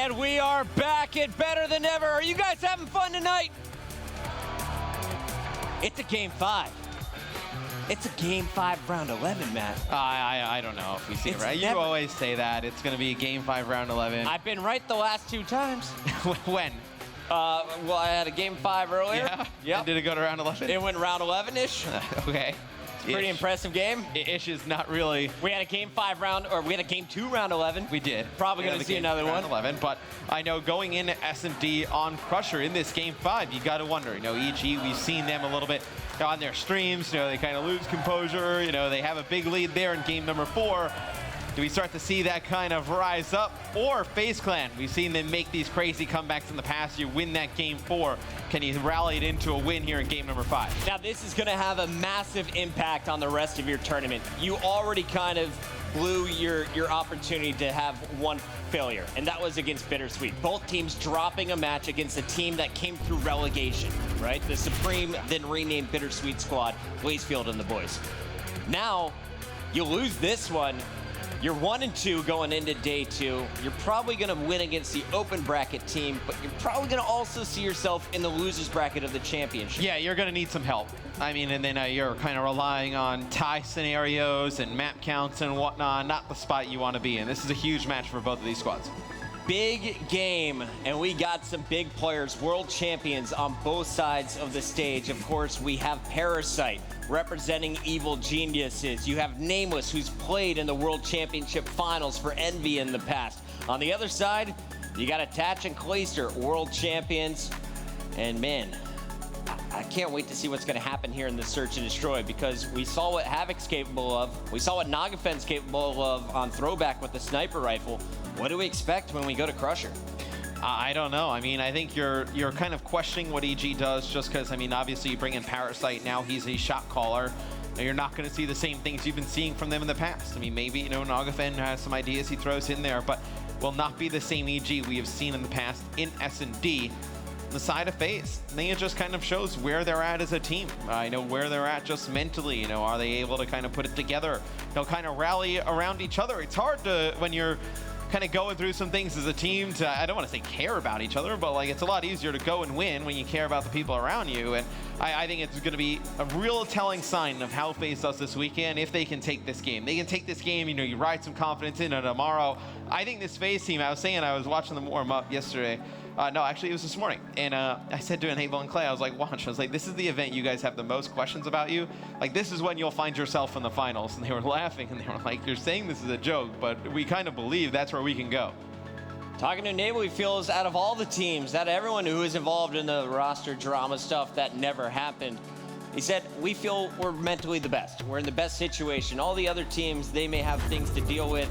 And we are back at Better Than Ever. Are you guys having fun tonight? It's a game 5. It's a game 5, round 11, Matt. I don't know if we see it right. You always say that. It's going to be a game 5, round 11. I've been right the last 2 times. When? Well, I had a game 5 earlier. Yeah? Yep. Did it go to round 11? It went round 11-ish. Okay. Pretty impressive game. Ish is not really. We had a game 5 round, or we had a game 2 round 11. We did. Probably going to see another one. Round 11, but I know going into S&D on Crusher in this game 5, you got to wonder. You know, EG, we've seen them a little bit on their streams. You know, they kind of lose composure. You know, they have a big lead there in game number 4. Do we start to see that kind of rise up? Or FaZe Clan, we've seen them make these crazy comebacks in the past. You win that game 4. Can you rally it into a win here in game number 5? Now, this is going to have a massive impact on the rest of your tournament. You already kind of blew your opportunity to have one failure, and that was against Bittersweet. Both teams dropping a match against a team that came through relegation, right? The Supreme, then renamed Bittersweet squad, Blazefield and the boys. Now, you lose this one. You're 1-2 going into day 2. You're probably going to win against the open bracket team, but you're probably going to also see yourself in the losers bracket of the championship. Yeah, you're going to need some help. I mean, and then you're kind of relying on tie scenarios and map counts and whatnot. Not the spot you want to be in. This is a huge match for both of these squads. Big game, and we got some big players, world champions on both sides of the stage. Of course, we have Parasite representing Evil Geniuses. You have Nameless, who's played in the World Championship Finals for Envy in the past. On the other side, you got Attach and Clayster, world champions. And man, I can't wait to see what's going to happen here in the Search and Destroy, because we saw what Havoc's capable of. We saw what Nagafen's capable of on throwback with the sniper rifle. What do we expect when we go to Crusher? I don't know. I mean, I think you're kind of questioning what EG does, just because, I mean, obviously you bring in Parasite, now he's a shot caller. Now, you're not going to see the same things you've been seeing from them in the past. I mean, maybe, you know, Nagafen has some ideas he throws in there, but will not be the same EG we have seen in the past in S&D. The side of FaZe, I think it just kind of shows where they're at as a team. I know where they're at just mentally. You know, are they able to kind of put it together? They'll kind of rally around each other. It's hard to, when you're kind of going through some things as a team, to, I don't want to say care about each other, but like it's a lot easier to go and win when you care about the people around you. And I think it's going to be a real telling sign of how FaZe does this weekend if they can take this game. They can take this game, you know, you ride some confidence in it tomorrow. I think this FaZe team, I was watching them warm up yesterday. No, actually, it was this morning. And I said to Enable and Clay, I was like, watch. I was like, this is the event you guys have the most questions about you. Like, this is when you'll find yourself in the finals. And they were laughing, and they were like, you're saying this is a joke, but we kind of believe that's where we can go. Talking to Enable, he feels out of all the teams, out of everyone who is involved in the roster drama stuff that never happened, he said, we feel we're mentally the best. We're in the best situation. All the other teams, they may have things to deal with.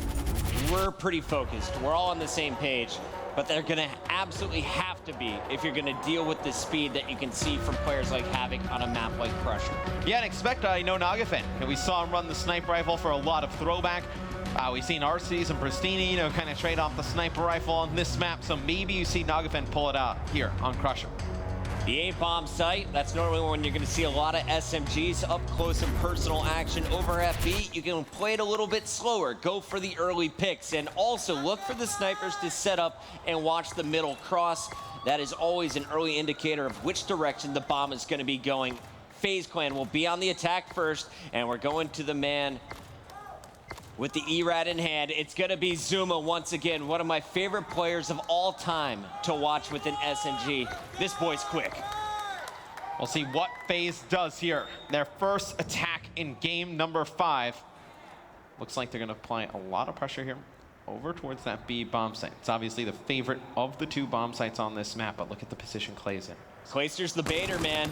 We're pretty focused. We're all on the same page. But they're going to absolutely have to be if you're going to deal with the speed that you can see from players like Havoc on a map like Crusher. Yeah, and expect no Nagafen. And we saw him run the sniper rifle for a lot of throwback. We've seen Arcees and Pristini, you know, kind of trade off the sniper rifle on this map. So maybe you see Nagafen pull it out here on Crusher. The A-bomb site, that's normally when you're going to see a lot of SMGs up close and personal action. Over at B, you can play it a little bit slower. Go for the early picks, and also look for the snipers to set up and watch the middle cross. That is always an early indicator of which direction the bomb is going to be going. FaZe Clan will be on the attack first, and we're going to the man with the ERAD in hand. It's going to be Zuma once again, one of my favorite players of all time to watch with an SMG. This boy's quick. We'll see what FaZe does here. Their first attack in game number 5. Looks like they're going to apply a lot of pressure here over towards that B bomb site. It's obviously the favorite of the 2 bomb sites on this map, but look at the position Clay's in. Clayster's the baiter, man.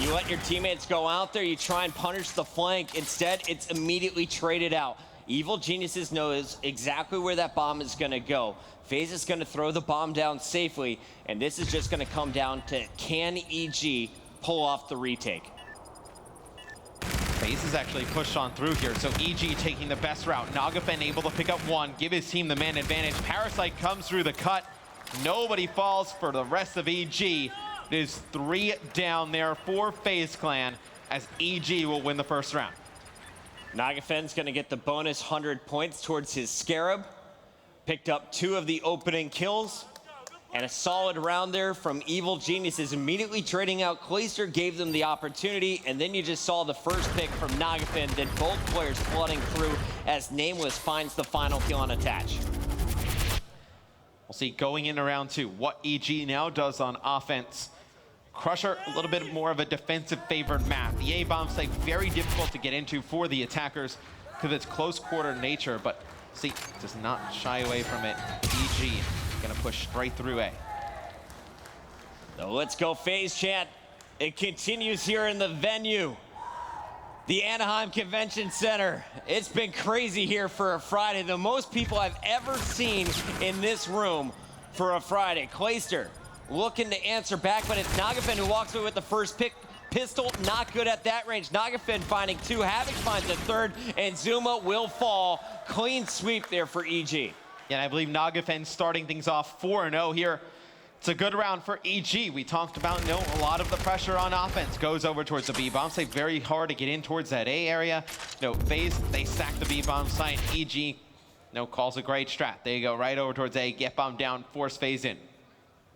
You let your teammates go out there, you try and punish the flank. Instead, it's immediately traded out. Evil Geniuses knows exactly where that bomb is going to go. FaZe is going to throw the bomb down safely, and this is just going to come down to, can EG pull off the retake? FaZe is actually pushed on through here, so EG taking the best route. Nagafen able to pick up 1, give his team the man advantage. Parasite comes through the cut. Nobody falls for the rest of EG. It is 3 down there for FaZe Clan, as EG will win the first round. Nagafen's going to get the bonus 100 points towards his Scarab. Picked up 2 of the opening kills. And a solid round there from Evil Geniuses. Immediately trading out Clayster gave them the opportunity, and then you just saw the first pick from Nagafin, then both players flooding through as Nameless finds the final kill on Attach. We'll see going into round 2 what EG now does on offense. Crusher, a little bit more of a defensive favored map. The A-bomb site very difficult to get into for the attackers because of its close quarter nature, but see, does not shy away from it. EG gonna push straight through A. So let's go FaZe chant. It continues here in the venue, the Anaheim Convention Center. It's been crazy here for a Friday. The most people I've ever seen in this room for a Friday. Clayster looking to answer back, but it's Nagafin who walks away with the first pick. Pistol, not good at that range. Nagafin finding 2, Havoc finds a 3rd, and Zuma will fall. Clean sweep there for EG. Yeah, and I believe Nagafin starting things off 4-0 here. It's a good round for EG. We talked about, a lot of the pressure on offense goes over towards the B-bomb site. Very hard to get in towards that A area. FaZe, they sack the B-bomb site. EG, calls a great strat. They go right over towards A, get bomb down, force FaZe in.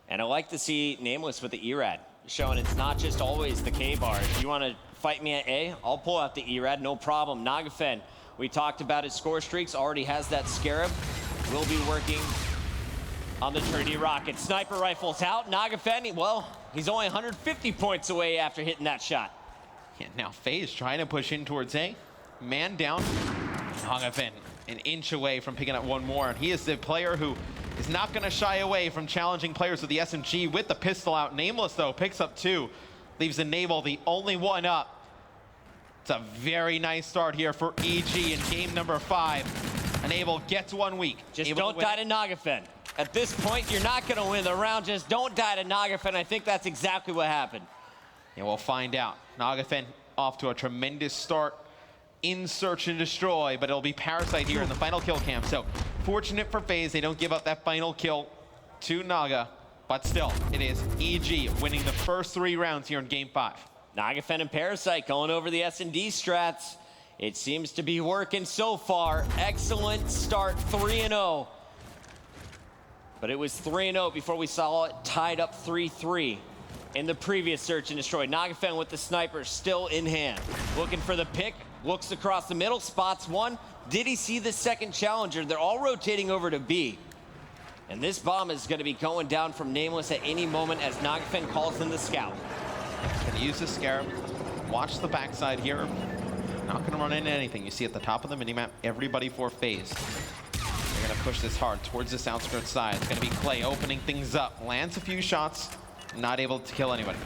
And I like to see Nameless with the ERAD, showing it's not just always the K-bar. If you want to fight me at A, I'll pull out the ERAD, no problem. Nagafin, we talked about his score streaks, already has that Scarab. Will be working on the Trinity Rocket. Sniper rifles out. Nagafin, well, he's only 150 points away after hitting that shot. Yeah, now FaZe trying to push in towards A. Man down. Nagafin an inch away from picking up one more. And he is the player who is not going to shy away from challenging players with the SMG with the pistol out. Nameless, though, picks up 2. Leaves Enable the only one up. It's a very nice start here for EG in game number 5. Enable gets 1 week. Just don't die to Nagafin. At this point, you're not going to win the round. Just don't die to Nagafin. I think that's exactly what happened. And we'll find out. Nagafin off to a tremendous start in Search and Destroy, but it'll be Parasite here in the final kill cam. So fortunate for FaZe, they don't give up that final kill to Naga, but still, it is EG winning the first 3 rounds here in game 5. Nagafin and Parasite going over the S&D strats. It seems to be working so far. Excellent start, 3-0. But it was 3-0 before we saw it tied up 3-3 in the previous Search and Destroy. Nagafin with the sniper still in hand. Looking for the pick, looks across the middle, spots one. Did he see the second challenger? They're all rotating over to B. And this bomb is gonna be going down from Nameless at any moment as Nagafin calls in the scout. Gonna use the Scarab, watch the backside here. Not gonna run into anything. You see at the top of the minimap, everybody for FaZe. They're gonna push this hard towards this outskirts side. It's gonna be Clay opening things up. Lands a few shots, not able to kill anybody.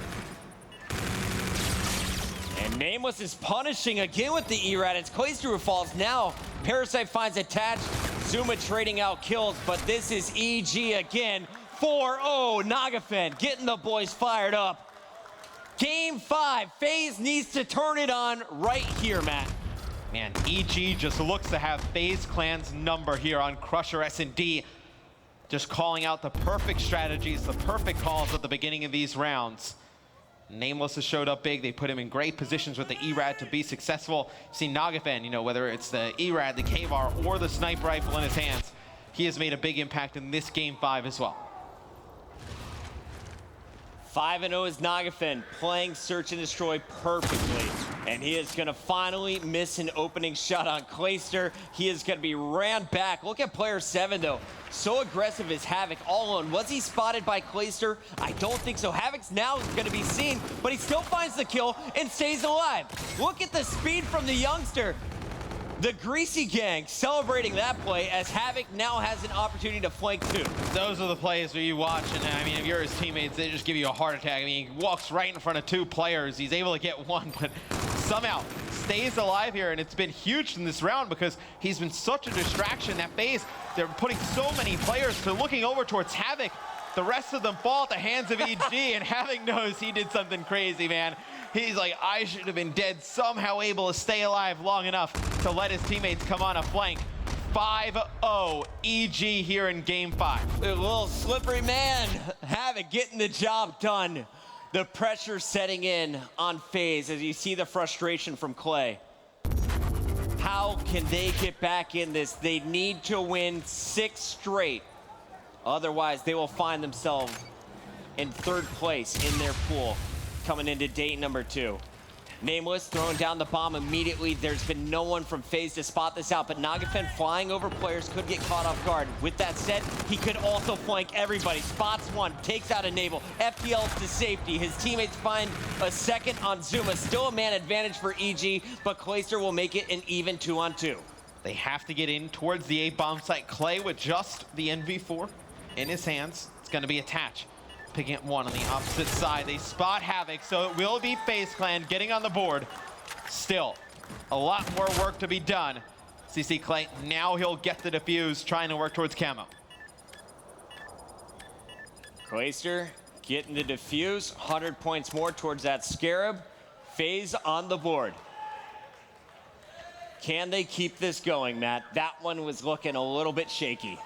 And Nameless is punishing again with the ERAD. It's Clayster who falls now. Parasite finds Attached. Zuma trading out kills, but this is EG again. 4-0, Nagafin getting the boys fired up. Game 5, FaZe needs to turn it on right here, Matt. Man, EG just looks to have FaZe Clan's number here on Crusher S&D. Just calling out the perfect strategies, the perfect calls at the beginning of these rounds. Nameless has showed up big. They put him in great positions with the ERAD to be successful. You see Nagafin, whether it's the ERAD, the K-bar, or the sniper rifle in his hands, he has made a big impact in this game 5 as well. 5-0 is Nagafin, playing Search and Destroy perfectly. And he is gonna finally miss an opening shot on Clayster. He is gonna be ran back. Look at player 7 though. So aggressive is Havoc all alone. Was he spotted by Clayster? I don't think so. Havoc's now gonna be seen, but he still finds the kill and stays alive. Look at the speed from the youngster. The Greasy Gang celebrating that play as Havoc now has an opportunity to flank too. Those are the plays where you watch, and I mean, if you're his teammates, they just give you a heart attack. I mean, he walks right in front of 2 players. He's able to get one, but somehow stays alive here, and it's been huge in this round because he's been such a distraction. That FaZe, they're putting so many players to looking over towards Havoc. The rest of them fall at the hands of EG, and Havoc knows he did something crazy, man. He's like, I should have been dead, somehow able to stay alive long enough to let his teammates come on a flank. 5-0 EG here in game 5. A little slippery man. Havoc getting the job done. The pressure setting in on FaZe as you see the frustration from Clay. How can they get back in this? They need to win 6 straight Otherwise, they will find themselves in 3rd place in their pool coming into day number 2. Nameless throwing down the bomb immediately. There's been no one from FaZe to spot this out, but Nagafen flying over players could get caught off guard. With that said, he could also flank everybody. Spots one, takes out Enable, FPLs to safety. His teammates find a second on Zuma. Still a man advantage for EG, but Clayster will make it an even 2-on-2. They have to get in towards the A-bomb site. Clay with just the NV4 in his hands. It's going to be attached. Picking up one on the opposite side. They spot Havoc, so it will be FaZe Clan getting on the board. Still, a lot more work to be done. CC Clay, now he'll get the defuse, trying to work towards camo. Clayster getting the defuse, 100 points more towards that Scarab. FaZe on the board. Can they keep this going, Matt? That one was looking a little bit shaky.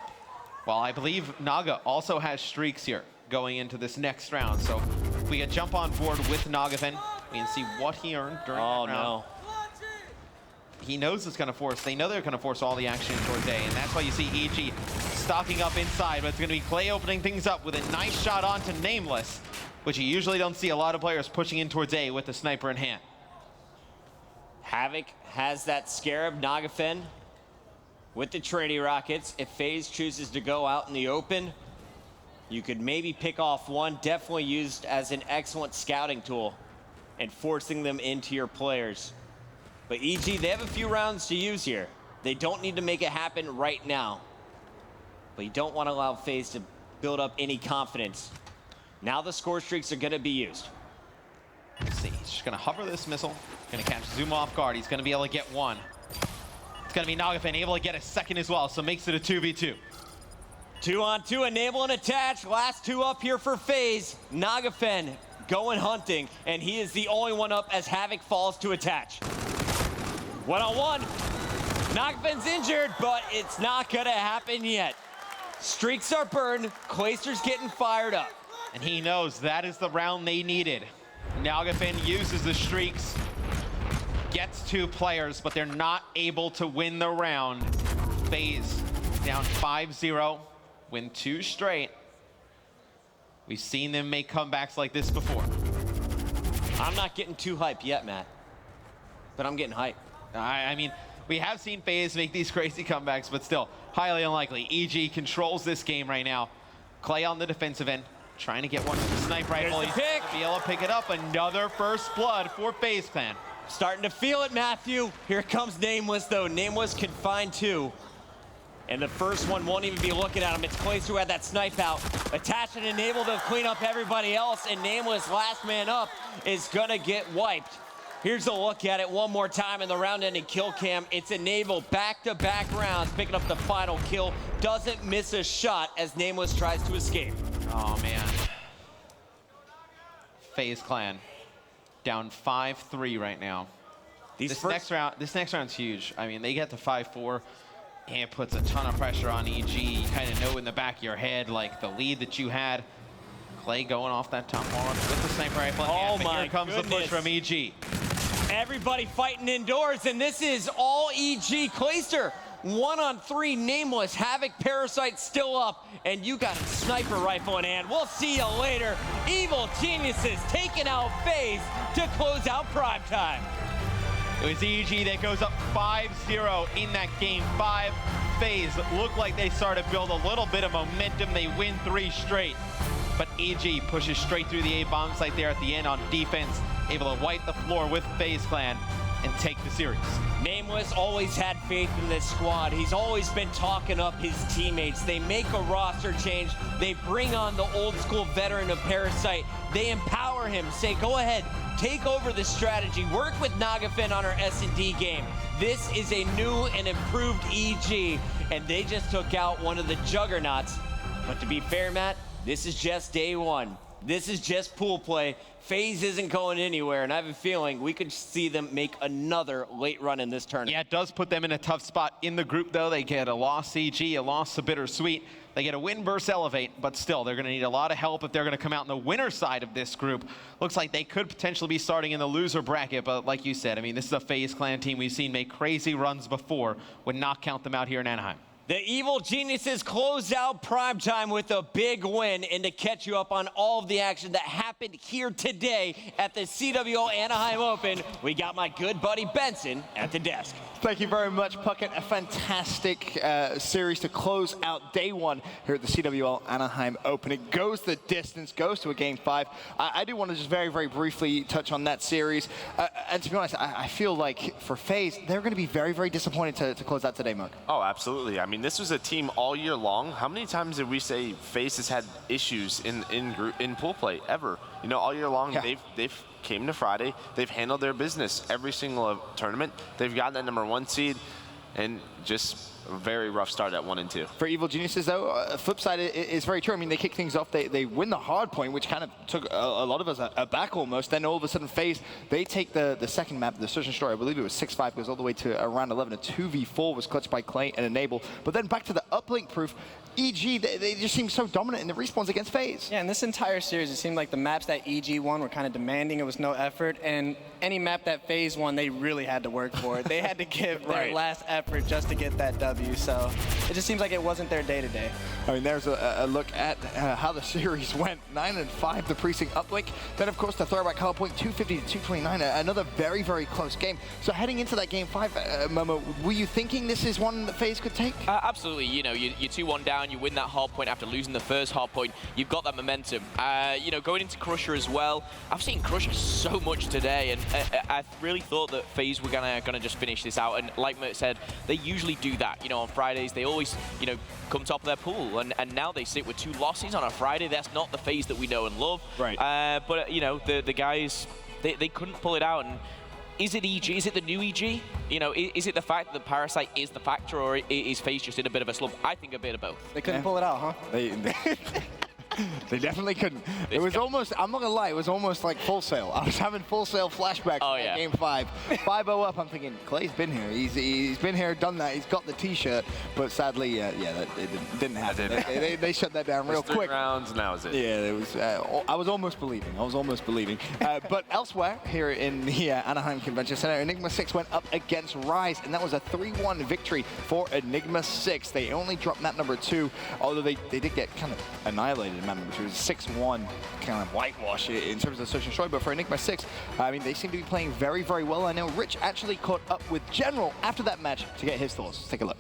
Well, I believe Naga also has streaks here going into this next round. So if we can jump on board with Nagafen, we can see what he earned during that round. No. He knows it's going to force, they know they're going to force all the action towards A, and that's why you see EG stocking up inside, but it's going to be Clay opening things up with a nice shot onto Nameless, which you usually don't see a lot of players pushing in towards A with the sniper in hand. Havoc has that Scarab. Nagafen with the Trinity Rockets. If FaZe chooses to go out in the open, you could maybe pick off one. Definitely used as an excellent scouting tool and forcing them into your players. But EG, they have a few rounds to use here. They don't need to make it happen right now. But you don't want to allow FaZe to build up any confidence. Now the score streaks are going to be used. Let's see, he's just going to hover this missile. Going to catch Zuma off guard. He's going to be able to get one. It's going to be Nagafen able to get a second as well, so makes it a 2v2. 2-on-2, Enable and attach. Last two up here for FaZe. Nagafen going hunting, and he is the only one up as Havoc falls to attach. 1-on-1. Nagafen's injured, but it's not gonna happen yet. Streaks are burned. Clayster's getting fired up. And he knows that is the round they needed. Nagafen uses the streaks, gets 2 players, but they're not able to win the round. FaZe down 5-0. Win 2 straight. We've seen them make comebacks like this before. I'm not getting too hyped yet, Matt, but I'm getting hyped. I mean, we have seen FaZe make these crazy comebacks, but still, highly unlikely. EG controls this game right now. Clay on the defensive end, trying to get one with the sniper rifle. He's pick. gonna be able to pick it up. Another first blood for FaZe Clan. Starting to feel it, Matthew. Here comes Nameless, though. Nameless can find 2. And the first one won't even be looking at him. It's Clayster who had that snipe out. Attach and Enable to clean up everybody else, and Nameless, last man up, is gonna get wiped. Here's a look at it one more time in the round-ending kill cam. It's Enable, back-to-back rounds, picking up the final kill. Doesn't miss a shot as Nameless tries to escape. Oh, man. FaZe Clan down 5-3 right now. This next round's huge. I mean, they get to 5-4. And it puts a ton of pressure on EG. You kind of know in the back of your head, like the lead that you had. Clay going off that top wall with the sniper rifle. Oh but my here comes the push from EG. Everybody fighting indoors, and this is all EG. Clayster, 1-on-3, Nameless. Havoc, Parasite still up, and you got a sniper rifle in hand. We'll see you later. Evil Geniuses taking out FaZe to close out prime time. It was EG that goes up 5-0 in that game 5. FaZe look like they start to build a little bit of momentum. They win 3 straight. But EG pushes straight through the A-bomb site there at the end on defense, able to wipe the floor with FaZe Clan and take the series. Nameless always had faith in this squad. He's always been talking up his teammates. They make a roster change. They bring on the old school veteran of Parasite. They empower him, say, go ahead, take over the strategy, work with Nagafen on our S&D game. This is a new and improved EG, and they just took out one of the juggernauts. But to be fair, Matt, this is just day 1. This is just pool play. FaZe isn't going anywhere, and I have a feeling we could see them make another late run in this tournament. Yeah, it does put them in a tough spot in the group, though. They get a loss EG, a loss to Bittersweet. They get a win versus Elevate, but still, they're going to need a lot of help if they're going to come out in the winner side of this group. Looks like they could potentially be starting in the loser bracket, but like you said, I mean, this is a FaZe Clan team we've seen make crazy runs before. Would not count them out here in Anaheim. The Evil Geniuses close out primetime with a big win, and to catch you up on all of the action that happened here today at the CWL Anaheim Open, we got my good buddy Benson at the desk. Thank you very much, Puckett. A fantastic series to close out day one here at the CWL Anaheim Open. It goes the distance, goes to a Game 5. I do want to just very, very briefly touch on that series. And to be honest, I feel like for FaZe, they're going to be very, very disappointed to close out today, Mark. Oh, absolutely. I mean, this was a team all year long. How many times did we say FaZe has had issues in pool play ever? You know, all year long, yeah. they've came to Friday. They've handled their business every single tournament. They've gotten that #1 seed, and just a very rough start at 1 and 2. For Evil Geniuses, though, flip side is very true. I mean, they kick things off. They win the Hardpoint, which kind of took a lot of us aback almost. Then all of a sudden, FaZe, they take the second map, the Search and Destroy. I believe it was 6-5, goes all the way to around 11. A 2v4 was clutched by Clay and Enable. But then back to the Uplink proof. EG, they just seem so dominant in the respawns against FaZe. Yeah, in this entire series, it seemed like the maps that EG won were kind of demanding. It was no effort. And any map that FaZe won, they really had to work for it. They had to give their last effort just to get that W. So it just seems like it wasn't their day-to-day. I mean, there's a look at how the series went. 9-5, the Precinct Uplink. Then, of course, the throwback Hardpoint, 250 to 229. Another very, very close game. So heading into that Game 5, Momo, were you thinking this is one that FaZe could take? Absolutely. You know, you're 2-1 down. You win that Hardpoint after losing the first Hardpoint. You've got that momentum. You know, going into Crusher as well. I've seen Crusher so much today, and I really thought that FaZe were gonna just finish this out. And like Mert said, they usually do that. You know, on Fridays they always, you know, come top of their pool, and now they sit with 2 losses on a Friday. That's not the FaZe that we know and love. Right. But you know, the guys, they couldn't pull it out. And is it EG? Is it the new EG? You know, is it the fact that Parasite is the factor, or is FaZe just in a bit of a slump? I think a bit of both. They couldn't pull it out, huh? They definitely couldn't. It was almost, I'm not gonna lie, it was almost like Full Sail. I was having Full Sail flashbacks at Game 5. 5-0 up, I'm thinking, Clay's been here. He's been here, done that. He's got the T-shirt. But sadly, it didn't happen. They shut that down real quick. 3 rounds, and that was it. Yeah, it was. I was almost believing. But elsewhere, here in the Anaheim Convention Center, Enigma 6 went up against Rise, and that was a 3-1 victory for Enigma 6. They only dropped map #2, although they did get kind of annihilated in map #2. It was 6-1 kind of whitewash in terms of Search and Destroy. But for Enigma 6, I mean, they seem to be playing very, very well. I know Rich actually caught up with General after that match to get his thoughts. Let's take a look.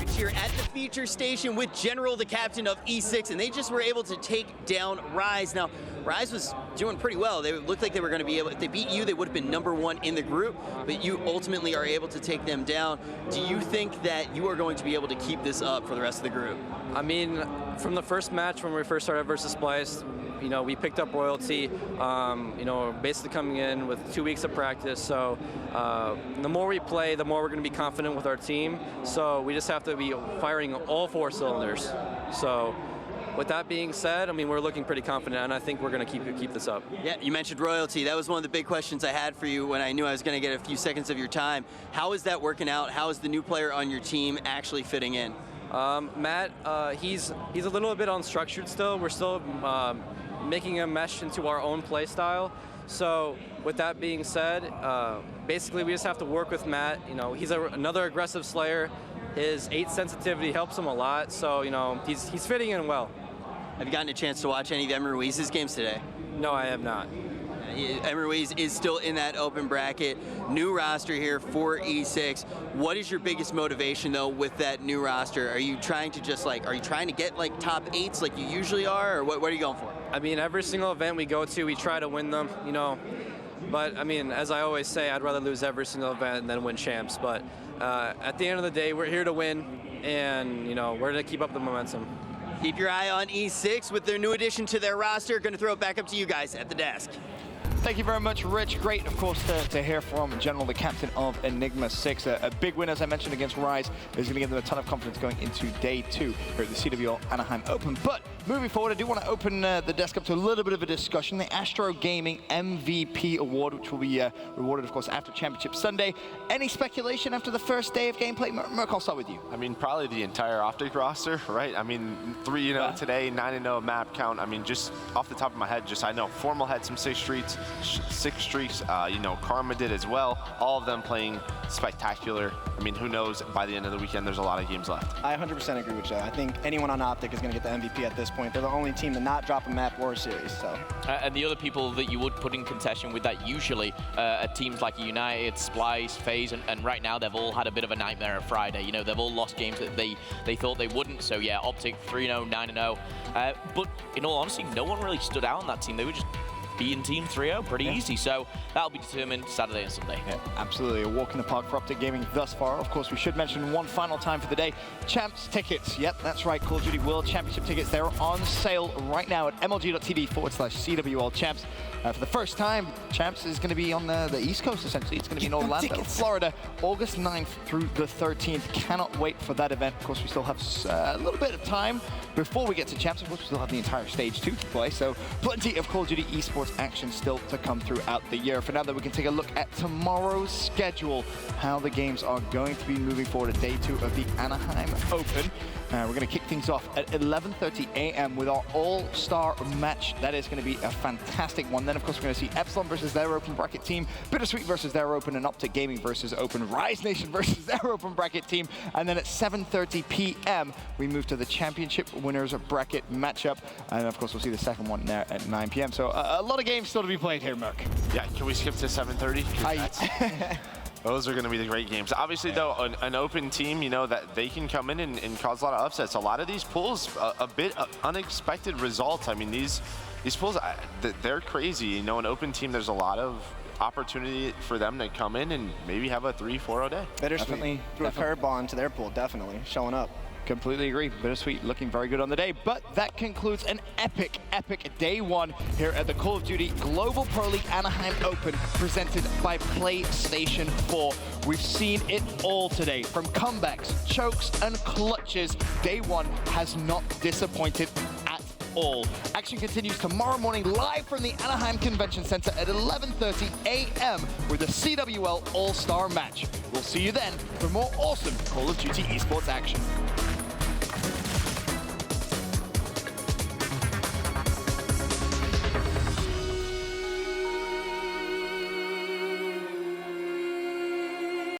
Here at the feature station with General, the captain of E6, and they just were able to take down Rise. Now, Rise was doing pretty well. They looked like they were going to be able, if they beat you, they would have been #1 in the group, but you ultimately are able to take them down. Do you think that you are going to be able to keep this up for the rest of the group? I mean, from the first match when we first started versus Splice, you know, we picked up royalty, you know, basically coming in with 2 weeks of practice. So the more we play, the more we're going to be confident with our team. So we just have to be firing all 4 cylinders. So with that being said, I mean, we're looking pretty confident, and I think we're going to keep this up. Yeah, you mentioned royalty. That was one of the big questions I had for you when I knew I was going to get a few seconds of your time. How is that working out? How is the new player on your team actually fitting in? Matt, he's a little bit unstructured still. We're still making him mesh into our own play style. So with that being said, basically we just have to work with Matt. You know, he's another aggressive slayer. His 8 sensitivity helps him a lot. So, you know, he's fitting in well. Have you gotten a chance to watch any of Em Ruiz's games today? No, I have not. Em Ruiz is still in that open bracket. New roster here for E6. What is your biggest motivation though with that new roster? Are you trying to just like, are you trying to get like top 8s like you usually are, or what are you going for? I mean, every single event we go to, we try to win them, you know. But I mean, as I always say, I'd rather lose every single event than win champs. But at the end of the day, we're here to win, and you know, we're gonna keep up the momentum. Keep your eye on E6 with their new addition to their roster. Going to throw it back up to you guys at the desk. Thank you very much, Rich. Great, of course, to hear from General, the captain of Enigma 6. A big win, as I mentioned, against Rise is going to give them a ton of confidence going into day 2 here at the CWL Anaheim Open. But moving forward, I do want to open the desk up to a little bit of a discussion. The Astro Gaming MVP Award, which will be rewarded, of course, after Championship Sunday. Any speculation after the first day of gameplay? Merc, I'll start with you. I mean, probably the entire Optic roster, right? I mean, 3-0 today, 9-0 map count. I mean, just off the top of my head, I know Formal had some 6 streets. six streaks. You know, Karma did as well. All of them playing spectacular. I mean, who knows? By the end of the weekend, there's a lot of games left. I 100% agree with Joe. I think anyone on Optic is going to get the MVP at this point. They're the only team to not drop a map or a series. So. And the other people that you would put in contention with that usually are teams like United, Splice, FaZe, and right now they've all had a bit of a nightmare at Friday. You know, they've all lost games that they thought they wouldn't. So yeah, Optic 3-0, 9-0. But in all honesty, no one really stood out on that team. They were just beating Team 3-0 pretty easy. So that'll be determined Saturday and Sunday. Yeah, absolutely. A walk in the park for Optic Gaming thus far. Of course, we should mention one final time for the day. Champs tickets. Yep, that's right. Call of Duty World Championship tickets. They're on sale right now at mlg.tv/CWL Champs. For the first time, Champs is going to be on the East Coast, essentially. It's going to be in Orlando, Florida, August 9th through the 13th. Cannot wait for that event. Of course, we still have a little bit of time before we get to Champs. Of course, we still have the entire stage 2 to play, so plenty of Call of Duty esports action still to come throughout the year. For now, though, we can take a look at tomorrow's schedule, how the games are going to be moving forward at day 2 of the Anaheim Open. We're going to kick things off at 11:30 a.m. with our all-star match. That is going to be a fantastic one. Then, of course, we're going to see Epsilon versus their open bracket team, Bittersweet versus their open, and Optic Gaming versus open, Rise Nation versus their open bracket team. And then at 7:30 p.m., we move to the championship winners bracket matchup. And, of course, we'll see the second one there at 9 p.m. So a lot of games still to be played here, Merc. Yeah, can we skip to 7:30? Those are going to be the great games. Obviously, though, an open team, you know, that they can come in and cause a lot of upsets. A lot of these pools, a bit unexpected results. I mean, these pools, they're crazy. You know, an open team, there's a lot of opportunity for them to come in and maybe have a 3-4-0 day. Bittersweet threw a curveball into their pool, definitely, showing up. Completely agree. Bittersweet looking very good on the day. But that concludes an epic day 1 here at the Call of Duty Global Pro League Anaheim Open, presented by PlayStation 4. We've seen it all today, from comebacks, chokes, and clutches. Day 1 has not disappointed at all. Action continues tomorrow morning live from the Anaheim Convention Center at 11:30 a.m. with the CWL All-Star match. We'll see you then for more awesome Call of Duty esports action.